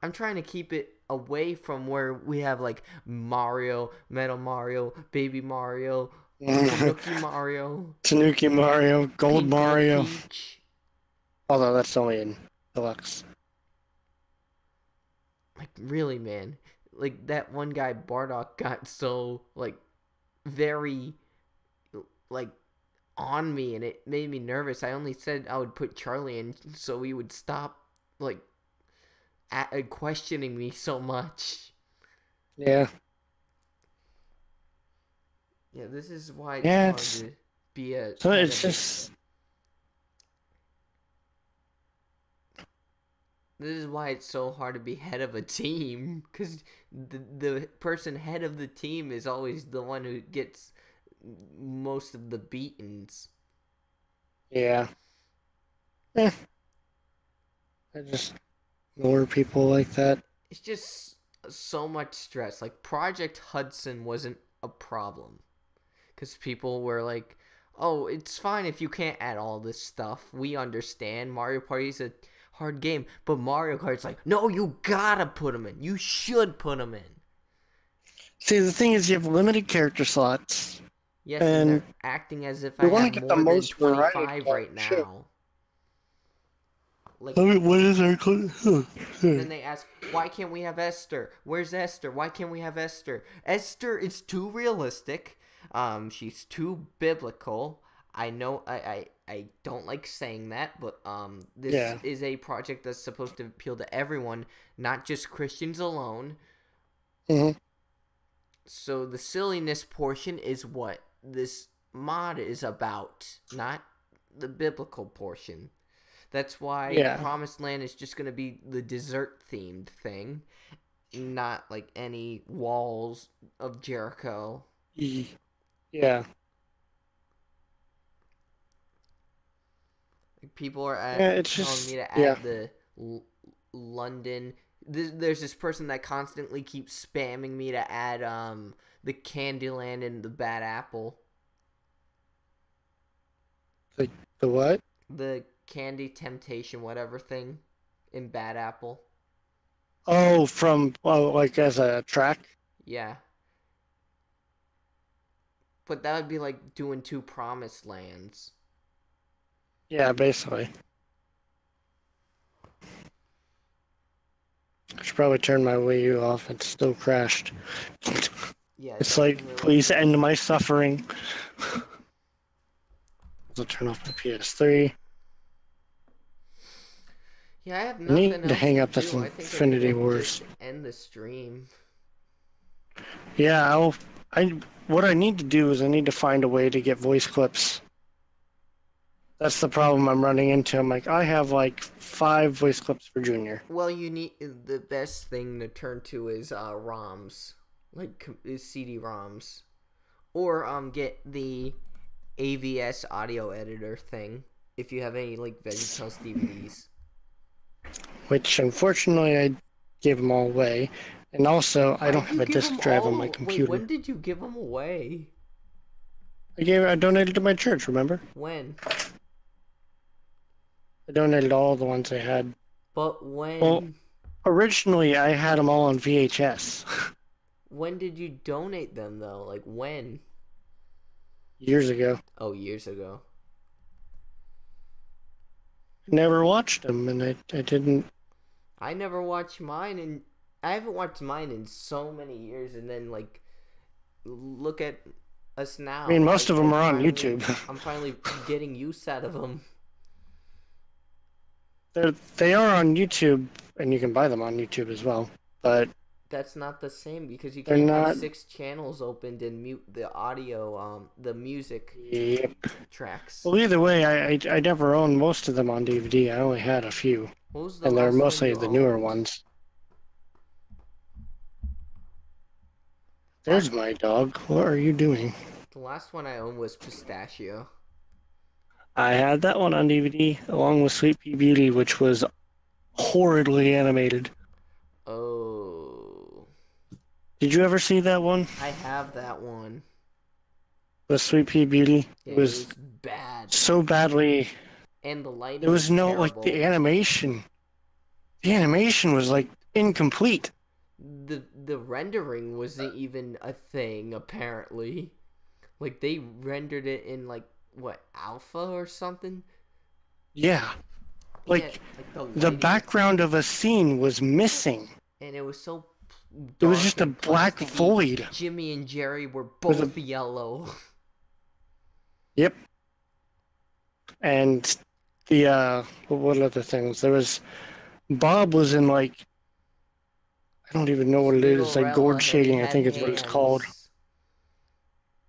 I'm trying to keep it away from where we have like Mario, Metal Mario, Baby Mario, Tanuki Mario, Tanuki Mario, Gold Pink Mario. Peach. Although that's only in Deluxe. Like really, man. Like that one guy Bardock got so like very like on me, and it made me nervous. I only said I would put Charlie in so he would stop like questioning me so much. Yeah. Yeah, this is why Yeah, it's hard to be a. So head it's of just. This is why it's so hard to be head of a team, because the person head of the team is always the one who gets most of the beatings. Yeah. I just ignore people like that. It's just so much stress. Like, Project Hudson wasn't a problem, because people were like, oh, it's fine if you can't add all this stuff. We understand. Mario Party's a hard game. But Mario Kart's like, no, you gotta put them in. You should put them in. See, the thing is, you have limited character slots. Yes, and they're And acting as if you I want have to get more the than most variety 25 right too. now. Like, I mean, what is our... and then they ask, why can't we have Esther? Where's Esther? Why can't we have Esther? Esther is too realistic. She's too biblical. I know I don't like saying that, but this is a project that's supposed to appeal to everyone, not just Christians alone. Mm-hmm. So the silliness portion is what this mod is about, not the biblical portion. That's why Promised Land is just going to be the desert themed thing, not like any walls of Jericho. Yeah. People are telling me to add the London. There's this person that constantly keeps spamming me to add the Candyland and the Bad Apple. The what? The Candy Temptation whatever thing in Bad Apple. Oh, like as a track? Yeah. But that would be like doing 2 Promised Lands. Yeah, basically. I should probably turn my Wii U off. It still crashed. Yeah, it's like, please end my suffering. I'll turn off my PS3. Yeah, I have nothing else to hang up this do. Infinity Wars. Just end the stream. Yeah, what I need to do is I need to find a way to get voice clips. That's the problem I'm running into. I'm like, I have like 5 voice clips for Junior. Well, you need the best thing to turn to is ROMs, like is CD-ROMs, or get the AVS audio editor thing if you have any like VeggieKart DVDs. Which unfortunately I gave them all away, and also I don't have a disk drive on my computer. Wait, when did you give them away? I donated to my church. Remember? When? I donated all the ones I had. But when? Well, originally I had them all on VHS. When did you donate them though? Like when? Years ago. Oh, years ago. Never watched them, and I didn't. I never watched mine, and I haven't watched mine in so many years. And then like, look at us now. I mean, most of them are on YouTube. I'm finally getting use out of them. They are on YouTube, and you can buy them on YouTube as well. But that's not the same because you can't have 6 channels opened and mute the audio, the music tracks. Well, either way, I never owned most of them on DVD. I only had a few, and they're mostly the newer ones. There's my dog. What are you doing? The last one I owned was Pistachio. I had that one on DVD along with Sweet Pea Beauty, which was horridly animated. Oh. Did you ever see that one? I have that one. The Sweet Pea Beauty? Yeah, it was bad. So badly. And the lighting There was no, terrible. like, the animation. The animation was, like, incomplete. The rendering wasn't even a thing, apparently. Like, they rendered it in, like, what, alpha or something? Yeah. Like the background of a scene was missing. And it was so dark. It was just a black void. Jimmy and Jerry were both yellow. Yep. And the, what other things? There was, Bob was in, like, I don't even know what it is, like gourd shading, I think is what it's called.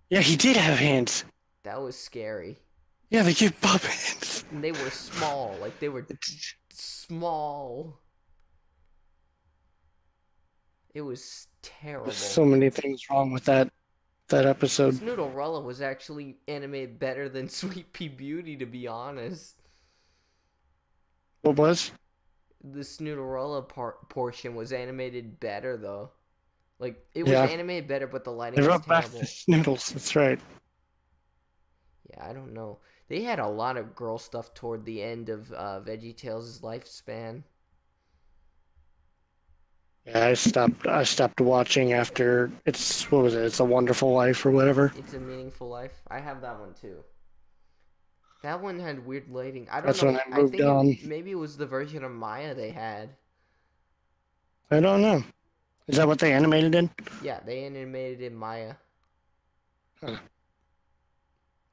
Yeah, he did have hands. That was scary. Yeah, they gave Bob hands. And they were small, like they were small. It was terrible. There's so many things wrong with that episode. Snoodlerella was actually animated better than Sweet Pea Beauty, to be honest. What was? The Snoodlerella portion was animated better, though. Like, it was animated better, but the lighting was terrible. They brought back the Snoodles, that's right. Yeah, I don't know. They had a lot of girl stuff toward the end of VeggieTales' lifespan. Yeah, I stopped watching after what was it? It's a Wonderful Life or whatever. It's a Meaningful Life. I have that one too. That one had weird lighting. I don't That's know. when I moved on. Maybe it was the version of Maya they had. I don't know. Is that what they animated in? Yeah, they animated in Maya. Huh.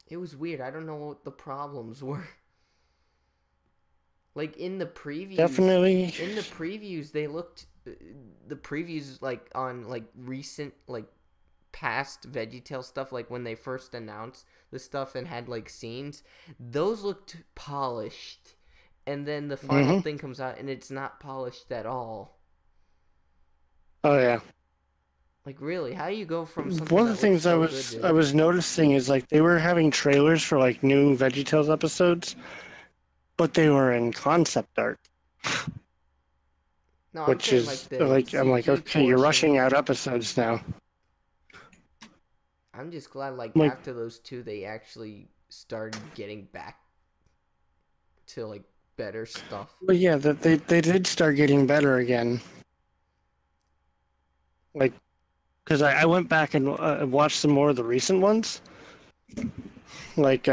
It was weird. I don't know what the problems were. Like in the previews. Definitely. In the previews, they looked. The previews like on like recent like past VeggieTale stuff, like when they first announced the stuff and had like scenes, those looked polished, and then the final thing comes out and it's not polished at all. Oh yeah. Like really, how do you go from something? One of the things I was noticing is like they were having trailers for like new VeggieTales episodes, but they were in concept art. No, which is like I'm like, okay, you're rushing out episodes now. I'm just glad like after those two they actually started getting back to like better stuff. But yeah, that they did start getting better again. Like, because I went back and watched some more of the recent ones. Like